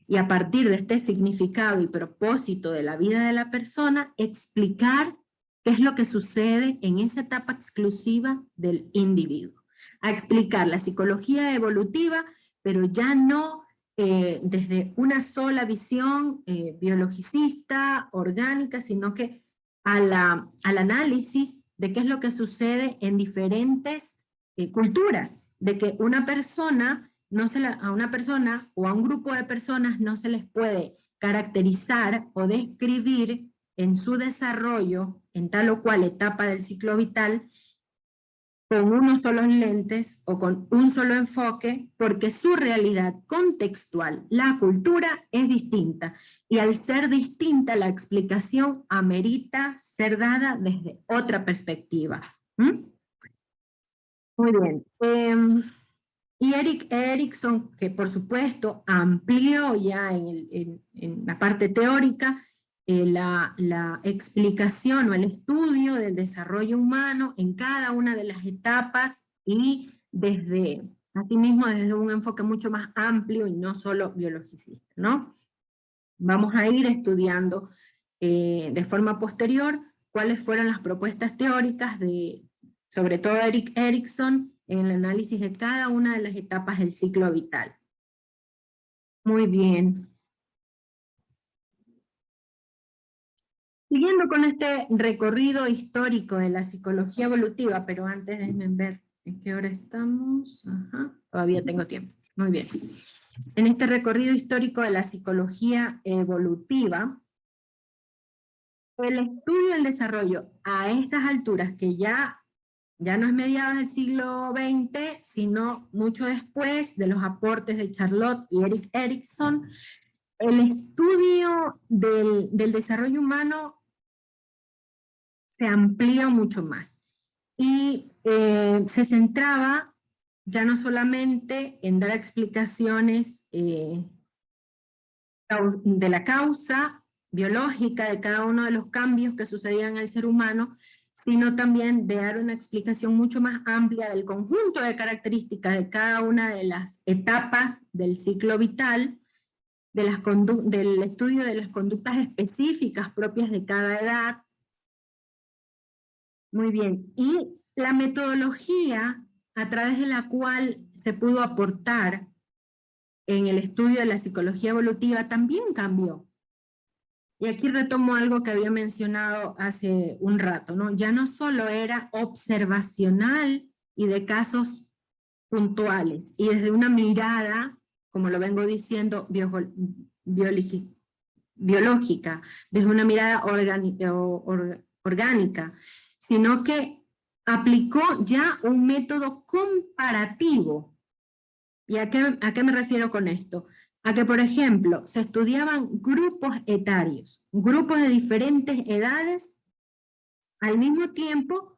Speaker 1: Y a partir de este significado y propósito de la vida de la persona, explicar qué es lo que sucede en esa etapa exclusiva del individuo. A explicar la psicología evolutiva, pero ya no desde una sola visión biologicista, orgánica, sino que al análisis de qué es lo que sucede en diferentes culturas, de que una persona, a una persona o a un grupo de personas no se les puede caracterizar o describir en su desarrollo, en tal o cual etapa del ciclo vital, con unos solos lentes o con un solo enfoque, porque su realidad contextual, la cultura, es distinta. Y al ser distinta, la explicación amerita ser dada desde otra perspectiva. Muy bien. Y Erik Erikson, que por supuesto amplió ya en la parte teórica, la explicación o el estudio del desarrollo humano en cada una de las etapas y asimismo desde un enfoque mucho más amplio y no solo biologicista, ¿no? Vamos a ir estudiando de forma posterior cuáles fueron las propuestas teóricas sobre todo Erik Erikson en el análisis de cada una de las etapas del ciclo vital. Muy bien. Siguiendo con este recorrido histórico de la psicología evolutiva, pero antes déjenme ver en qué hora estamos. Ajá, todavía tengo tiempo. Muy bien. En este recorrido histórico de la psicología evolutiva, el estudio del desarrollo a estas alturas, que ya no es mediados del siglo XX, sino mucho después de los aportes de Charlotte y Erik Erikson, el estudio del desarrollo humano se amplió mucho más. Y se centraba ya no solamente en dar explicaciones de la causa biológica de cada uno de los cambios que sucedían en el ser humano, sino también de dar una explicación mucho más amplia del conjunto de características de cada una de las etapas del ciclo vital, del estudio de las conductas específicas propias de cada edad. Muy bien, y la metodología a través de la cual se pudo aportar en el estudio de la psicología evolutiva también cambió. Y aquí retomo algo que había mencionado hace un rato, ¿no? Ya no solo era observacional y de casos puntuales, y desde una mirada, como lo vengo diciendo, biológica, desde una mirada orgánica, sino que aplicó ya un método comparativo. ¿Y a qué me refiero con esto? A que, por ejemplo, se estudiaban grupos etarios, grupos de diferentes edades, al mismo tiempo,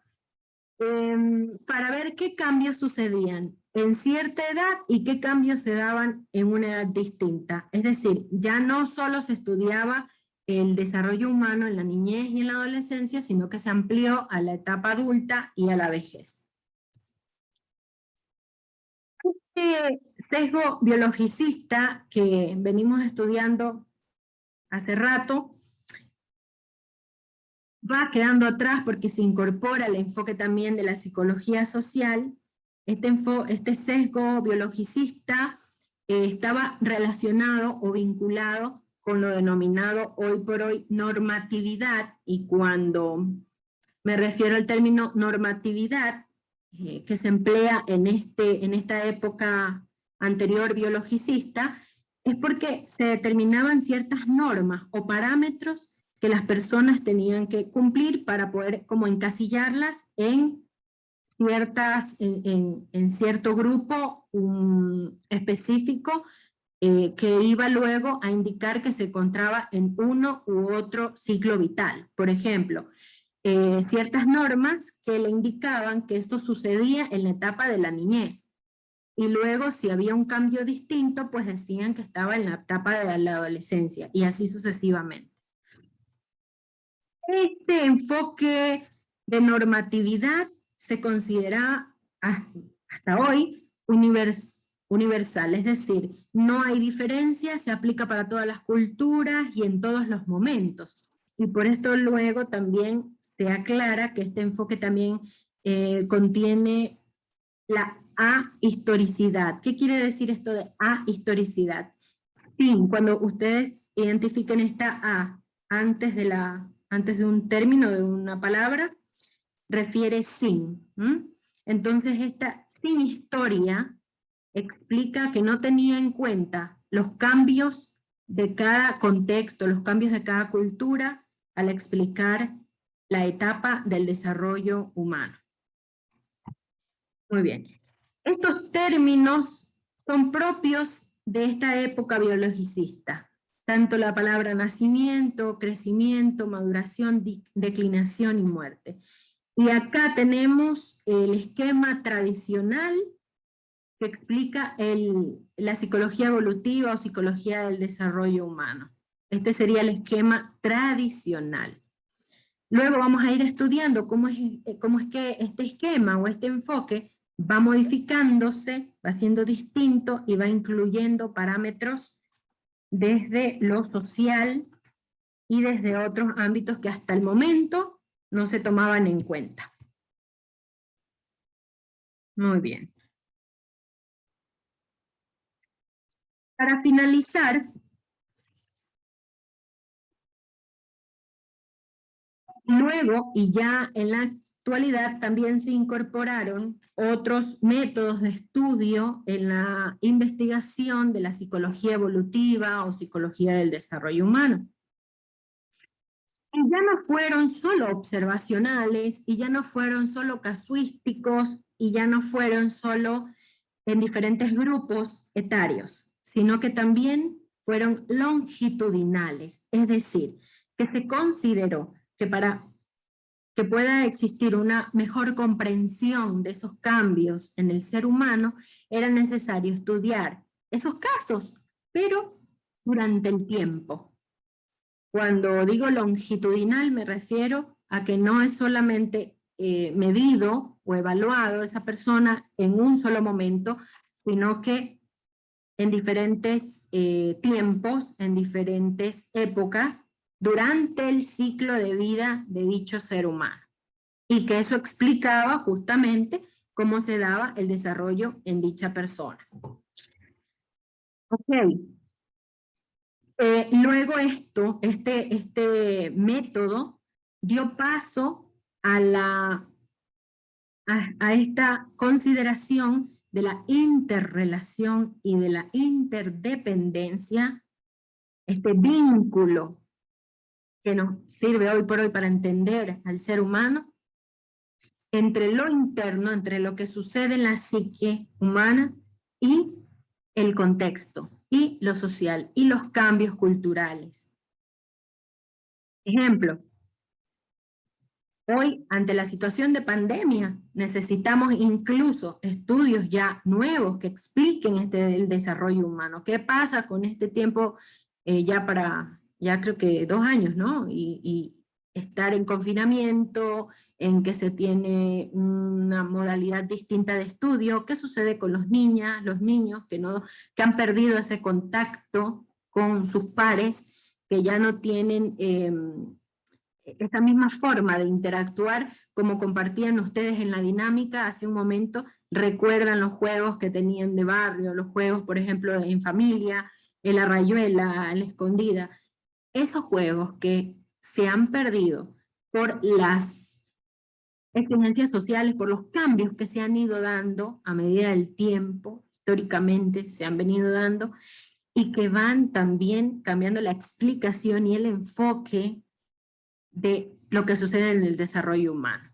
Speaker 1: para ver qué cambios sucedían en cierta edad y qué cambios se daban en una edad distinta. Es decir, ya no solo se estudiaba el desarrollo humano en la niñez y en la adolescencia, sino que se amplió a la etapa adulta y a la vejez. Este sesgo biologicista que venimos estudiando hace rato va quedando atrás porque se incorpora el enfoque también de la psicología social. Este sesgo biologicista estaba relacionado o vinculado con lo denominado hoy por hoy normatividad, y cuando me refiero al término normatividad, que se emplea en esta época anterior biologicista, es porque se determinaban ciertas normas o parámetros que las personas tenían que cumplir para poder como encasillarlas en cierto grupo específico que iba luego a indicar que se encontraba en uno u otro ciclo vital. Por ejemplo, ciertas normas que le indicaban que esto sucedía en la etapa de la niñez. Y luego, si había un cambio distinto, pues decían que estaba en la etapa de la adolescencia, y así sucesivamente. Este enfoque de normatividad se considera hasta hoy universal, es decir, no hay diferencia, se aplica para todas las culturas y en todos los momentos. Y por esto luego también se aclara que este enfoque también contiene la ahistoricidad. ¿Qué quiere decir esto de ahistoricidad? Sí, cuando ustedes identifiquen esta A antes de un término, de una palabra, refiere sin. Entonces esta sin historia explica que no tenía en cuenta los cambios de cada contexto, los cambios de cada cultura, al explicar la etapa del desarrollo humano. Muy bien. Estos términos son propios de esta época biologicista. Tanto la palabra nacimiento, crecimiento, maduración, declinación y muerte. Y acá tenemos el esquema tradicional que explica la psicología evolutiva o psicología del desarrollo humano. Este sería el esquema tradicional. Luego vamos a ir estudiando cómo es que este esquema o este enfoque va modificándose, va siendo distinto y va incluyendo parámetros desde lo social y desde otros ámbitos que hasta el momento no se tomaban en cuenta. Muy bien. Para finalizar, luego y ya en la actualidad también se incorporaron otros métodos de estudio en la investigación de la psicología evolutiva o psicología del desarrollo humano. Y ya no fueron solo observacionales, y ya no fueron solo casuísticos, y ya no fueron solo en diferentes grupos etarios, sino que también fueron longitudinales, es decir, que se consideró que para que pueda existir una mejor comprensión de esos cambios en el ser humano, era necesario estudiar esos casos, pero durante el tiempo. Cuando digo longitudinal me refiero a que no es solamente medido o evaluado esa persona en un solo momento, sino que en diferentes tiempos, en diferentes épocas, durante el ciclo de vida de dicho ser humano. Y que eso explicaba justamente cómo se daba el desarrollo en dicha persona. Ok. Luego este método dio paso a esta consideración de la interrelación y de la interdependencia, este vínculo que nos sirve hoy por hoy para entender al ser humano, entre lo interno, entre lo que sucede en la psique humana y el contexto, y lo social, y los cambios culturales. Ejemplo, hoy ante la situación de pandemia necesitamos incluso estudios ya nuevos que expliquen el desarrollo humano. ¿Qué pasa con este tiempo ya creo que 2 años, ¿no? Y estar en confinamiento, en que se tiene una modalidad distinta de estudio, qué sucede con los niños que han perdido ese contacto con sus pares, que ya no tienen esta misma forma de interactuar como compartían ustedes en la dinámica hace un momento. Recuerdan los juegos que tenían de barrio, los juegos, por ejemplo, en familia, en la rayuela, en la escondida. Esos juegos que se han perdido por las exigencias sociales, por los cambios que se han ido dando a medida del tiempo, históricamente se han venido dando, y que van también cambiando la explicación y el enfoque de lo que sucede en el desarrollo humano.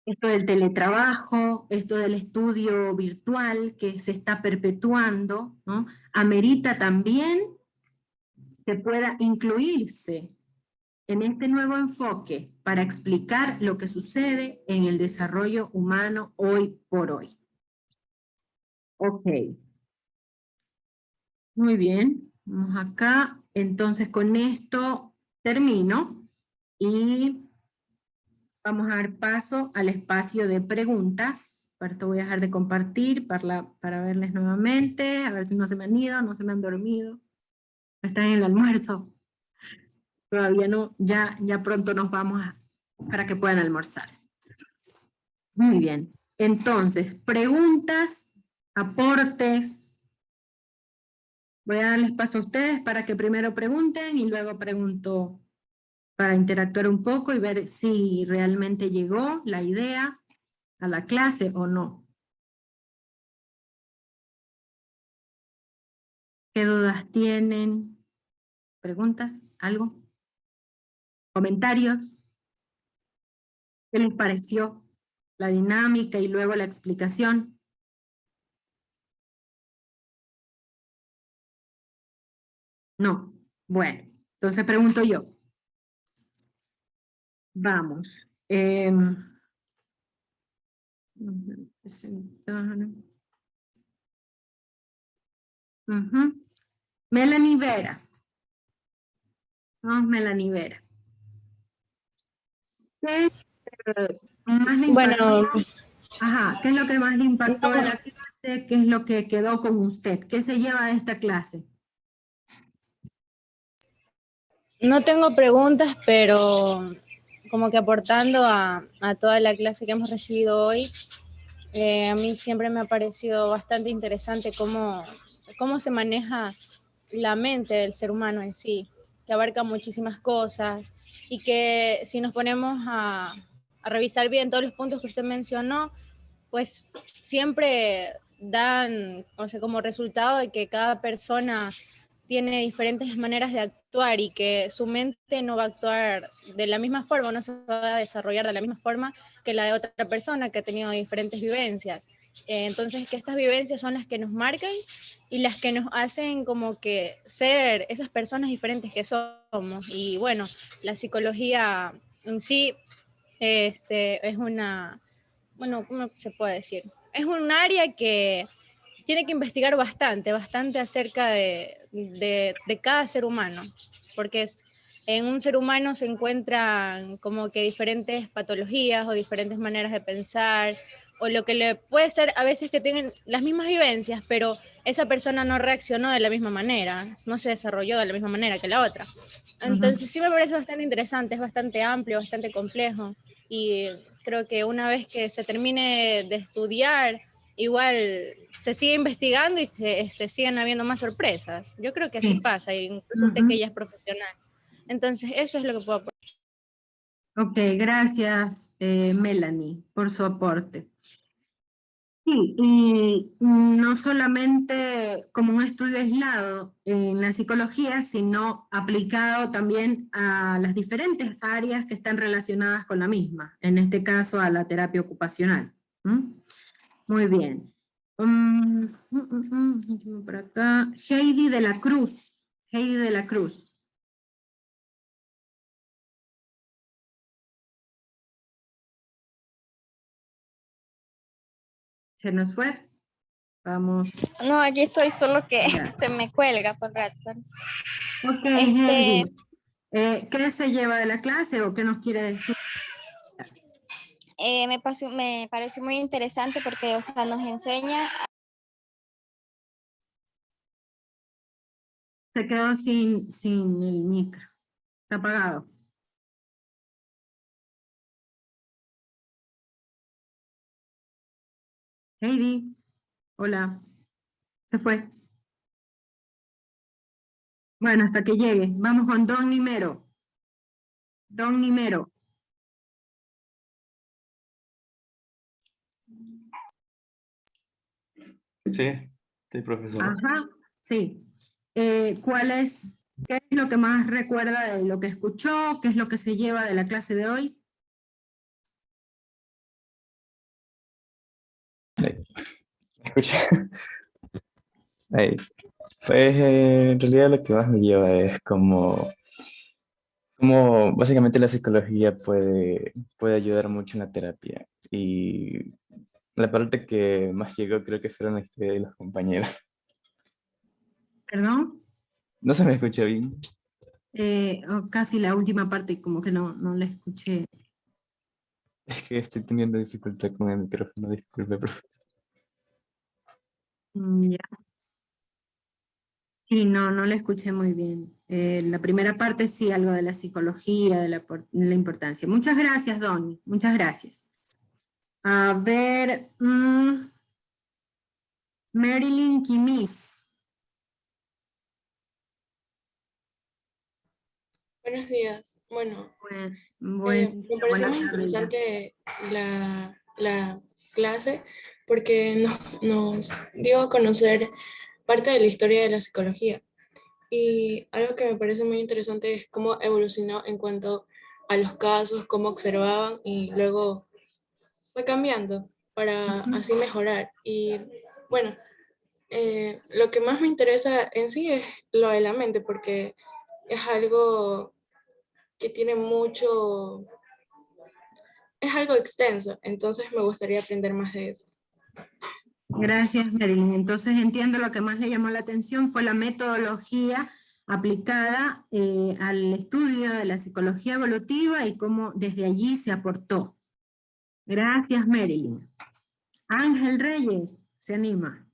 Speaker 1: esto del teletrabajo, esto del estudio virtual que se está perpetuando, ¿no? Amerita también que pueda incluirse en este nuevo enfoque para explicar lo que sucede en el desarrollo humano hoy por hoy. Ok. Muy bien, vamos acá. Entonces con esto termino y vamos a dar paso al espacio de preguntas. Para esto voy a dejar de compartir para verles nuevamente, a ver si no se me han ido, no se me han dormido. Están en el almuerzo. Todavía no, ya pronto nos vamos para que puedan almorzar. Muy bien. Entonces, preguntas, aportes. Voy a darles paso a ustedes para que primero pregunten y luego pregunto para interactuar un poco y ver si realmente llegó la idea a la clase o no. ¿Qué dudas tienen? ¿Preguntas? ¿Algo? ¿Comentarios? ¿Qué les pareció la dinámica y luego la explicación? No. Bueno, entonces pregunto yo. Vamos. Melanie Vera. Vamos, Melanie Vera. ¿Qué más le impactó?
Speaker 2: Bueno,
Speaker 1: Ajá, ¿qué es lo que más le impactó de la clase? ¿Qué es lo que quedó con usted? ¿Qué se lleva de esta clase?
Speaker 2: no tengo preguntas, pero como que aportando a toda la clase que hemos recibido hoy, a mí siempre me ha parecido bastante interesante cómo se maneja la mente del ser humano en sí, que abarca muchísimas cosas y que si nos ponemos a revisar bien todos los puntos que usted mencionó, pues siempre dan, o sea, como resultado de que cada persona tiene diferentes maneras de actuar y que su mente no va a actuar de la misma forma, no se va a desarrollar de la misma forma que la de otra persona que ha tenido diferentes vivencias. Entonces, que estas vivencias son las que nos marcan y las que nos hacen como que ser esas personas diferentes que somos. Y bueno, la psicología en sí es una, bueno, ¿cómo se puede decir? Es un área que tiene que investigar bastante acerca de cada ser humano, porque en un ser humano se encuentran como que diferentes patologías o diferentes maneras de pensar, o lo que le puede ser a veces que tienen las mismas vivencias, pero esa persona no reaccionó de la misma manera, no se desarrolló de la misma manera que la otra. Entonces sí me parece bastante interesante, es bastante amplio, bastante complejo, y creo que una vez que se termine de estudiar, igual se sigue investigando y siguen habiendo más sorpresas. Yo creo que así
Speaker 1: Sí.
Speaker 2: pasa, incluso usted que ya es profesional. Entonces, eso es lo que puedo aportar.
Speaker 1: Ok, gracias Melanie por su aporte. Sí, y no solamente como un estudio aislado en la psicología, sino aplicado también a las diferentes áreas que están relacionadas con la misma, en este caso a la terapia ocupacional. Muy bien. Por acá, Heidi de la Cruz. Heidi de la Cruz. ¿Se nos fue? Vamos.
Speaker 11: No, aquí estoy, solo que
Speaker 1: Ya.
Speaker 11: se me cuelga por rato.
Speaker 1: Ok, Heidi. ¿Qué se lleva de la clase o qué nos quiere decir?
Speaker 11: Me parece muy interesante porque, o sea, nos enseña.
Speaker 1: Se quedó sin el micro. Está apagado. Heidi. Hola. Se fue. Bueno, hasta que llegue. Vamos con Don Nimero. Don Nimero.
Speaker 12: Sí, profesora.
Speaker 1: Ajá, sí. ¿Qué es lo que más recuerda de lo que escuchó? ¿Qué es lo que se lleva de la clase de hoy?
Speaker 12: escucha? Ahí. Pues en realidad lo que más me lleva es como básicamente la psicología puede ayudar mucho en la terapia. Y la parte que más llegó creo que fueron la historia de los compañeros.
Speaker 1: ¿Perdón?
Speaker 12: No se me escucha bien.
Speaker 1: Casi la última parte, como que no la escuché.
Speaker 12: Es que estoy teniendo dificultad con el micrófono, disculpe, profesor.
Speaker 1: Ya. Sí, no la escuché muy bien. La primera parte sí, algo de la psicología, de la importancia. Muchas gracias, Donny. Muchas gracias. A ver, Marilyn Kimis.
Speaker 13: Buenos días. Bueno, me parece
Speaker 1: buenas
Speaker 13: muy
Speaker 1: tardes ya.
Speaker 13: interesante la clase porque nos dio a conocer parte de la historia de la psicología. Y algo que me parece muy interesante es cómo evolucionó en cuanto a los casos, cómo observaban y luego fue cambiando para así mejorar. Y bueno, lo que más me interesa en sí es lo de la mente porque es algo que tiene mucho, es algo extenso, entonces me gustaría aprender más de eso.
Speaker 1: Gracias, Marilyn. Entonces entiendo lo que más le llamó la atención fue la metodología aplicada al estudio de la psicología evolutiva y cómo desde allí se aportó. Gracias, Marilyn. Ángel Reyes, se anima.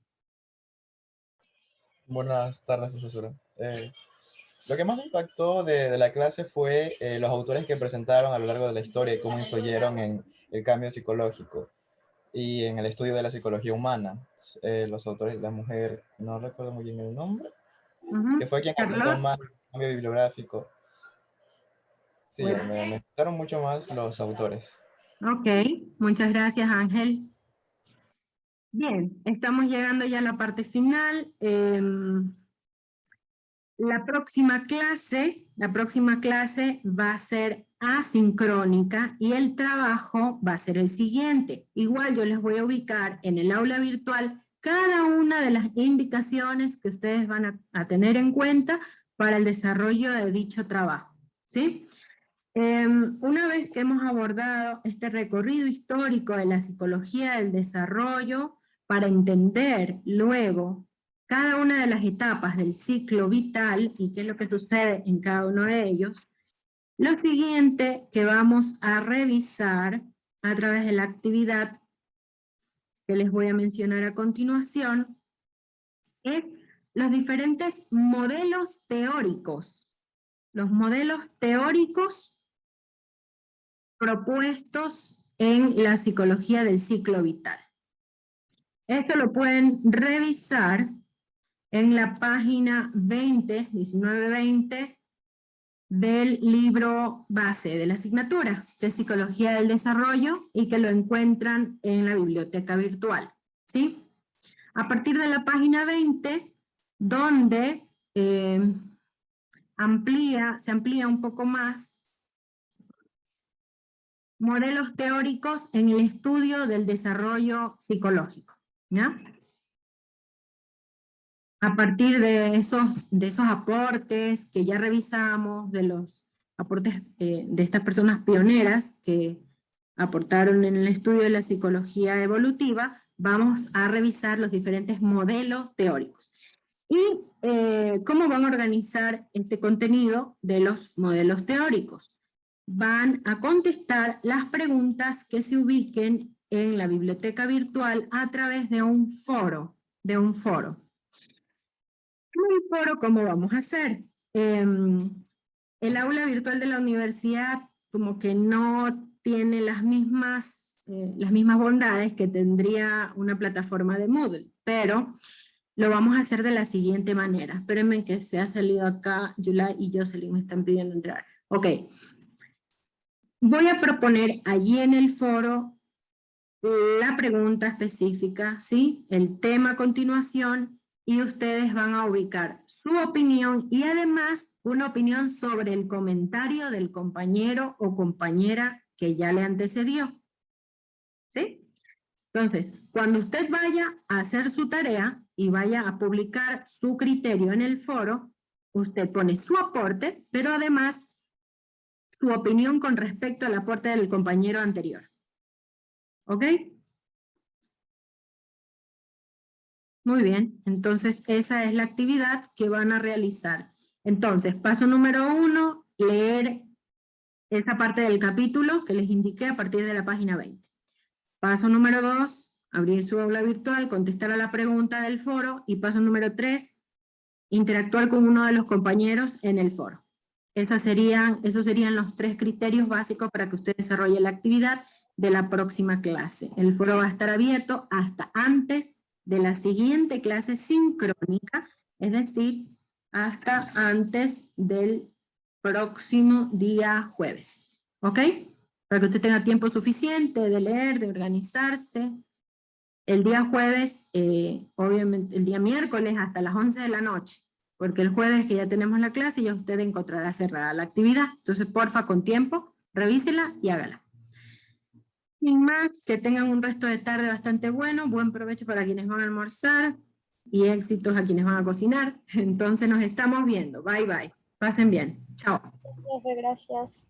Speaker 14: Buenas tardes, profesora. Lo que más me impactó de la clase fue los autores que presentaron a lo largo de la historia y cómo influyeron en el cambio psicológico y en el estudio de la psicología humana. Los autores, la mujer, no recuerdo muy bien el nombre, que fue quien aportó más el cambio bibliográfico. Sí,
Speaker 1: Bueno.
Speaker 14: me gustaron mucho más los autores.
Speaker 1: Ok, muchas gracias, Ángel. Bien, estamos llegando ya a la parte final. La próxima clase va a ser asincrónica y el trabajo va a ser el siguiente. Igual yo les voy a ubicar en el aula virtual cada una de las indicaciones que ustedes van a tener en cuenta para el desarrollo de dicho trabajo, ¿sí? Una vez que hemos abordado este recorrido histórico de la psicología del desarrollo, para entender luego cada una de las etapas del ciclo vital y qué es lo que sucede en cada uno de ellos, lo siguiente que vamos a revisar a través de la actividad que les voy a mencionar a continuación es los diferentes modelos teóricos. Los modelos teóricos propuestos en la psicología del ciclo vital. Esto lo pueden revisar en la página 19-20 del libro base de la asignatura de Psicología del Desarrollo y que lo encuentran en la biblioteca virtual, ¿sí? A partir de la página 20, donde se amplía un poco más modelos teóricos en el estudio del desarrollo psicológico, ¿ya? A partir de esos aportes que ya revisamos, de los aportes de estas personas pioneras que aportaron en el estudio de la psicología evolutiva, vamos a revisar los diferentes modelos teóricos. Y cómo van a organizar este contenido de los modelos teóricos. Van a contestar las preguntas que se ubiquen en la biblioteca virtual a través de un foro. Un foro, ¿cómo vamos a hacer? El aula virtual de la universidad como que no tiene las mismas bondades que tendría una plataforma de Moodle, pero lo vamos a hacer de la siguiente manera. Espérenme que se ha salido acá, Yula y Jocelyn me están pidiendo entrar. Ok. Voy a proponer allí en el foro la pregunta específica, ¿sí? El tema a continuación, y ustedes van a ubicar su opinión y además una opinión sobre el comentario del compañero o compañera que ya le antecedió. ¿Sí? Entonces, cuando usted vaya a hacer su tarea y vaya a publicar su criterio en el foro, usted pone su aporte, pero además su opinión con respecto al aporte del compañero anterior. ¿Ok? Muy bien, entonces esa es la actividad que van a realizar. Entonces, paso número 1, leer esa parte del capítulo que les indiqué a partir de la página 20. Paso número 2, abrir su aula virtual, contestar a la pregunta del foro. Y paso número 3, interactuar con uno de los compañeros en el foro. Esos serían los 3 criterios básicos para que usted desarrolle la actividad de la próxima clase. El foro va a estar abierto hasta antes de la siguiente clase sincrónica, es decir, hasta antes del próximo día jueves. ¿Ok? Para que usted tenga tiempo suficiente de leer, de organizarse. El día jueves, obviamente, el día miércoles hasta las 11 de la noche, porque el jueves que ya tenemos la clase ya usted encontrará cerrada la actividad. Entonces, porfa, con tiempo, revísela y hágala. Sin más, que tengan un resto de tarde bastante bueno, buen provecho para quienes van a almorzar y éxitos a quienes van a cocinar. Entonces nos estamos viendo. Bye, bye. Pasen bien. Chao.
Speaker 2: Profe, gracias.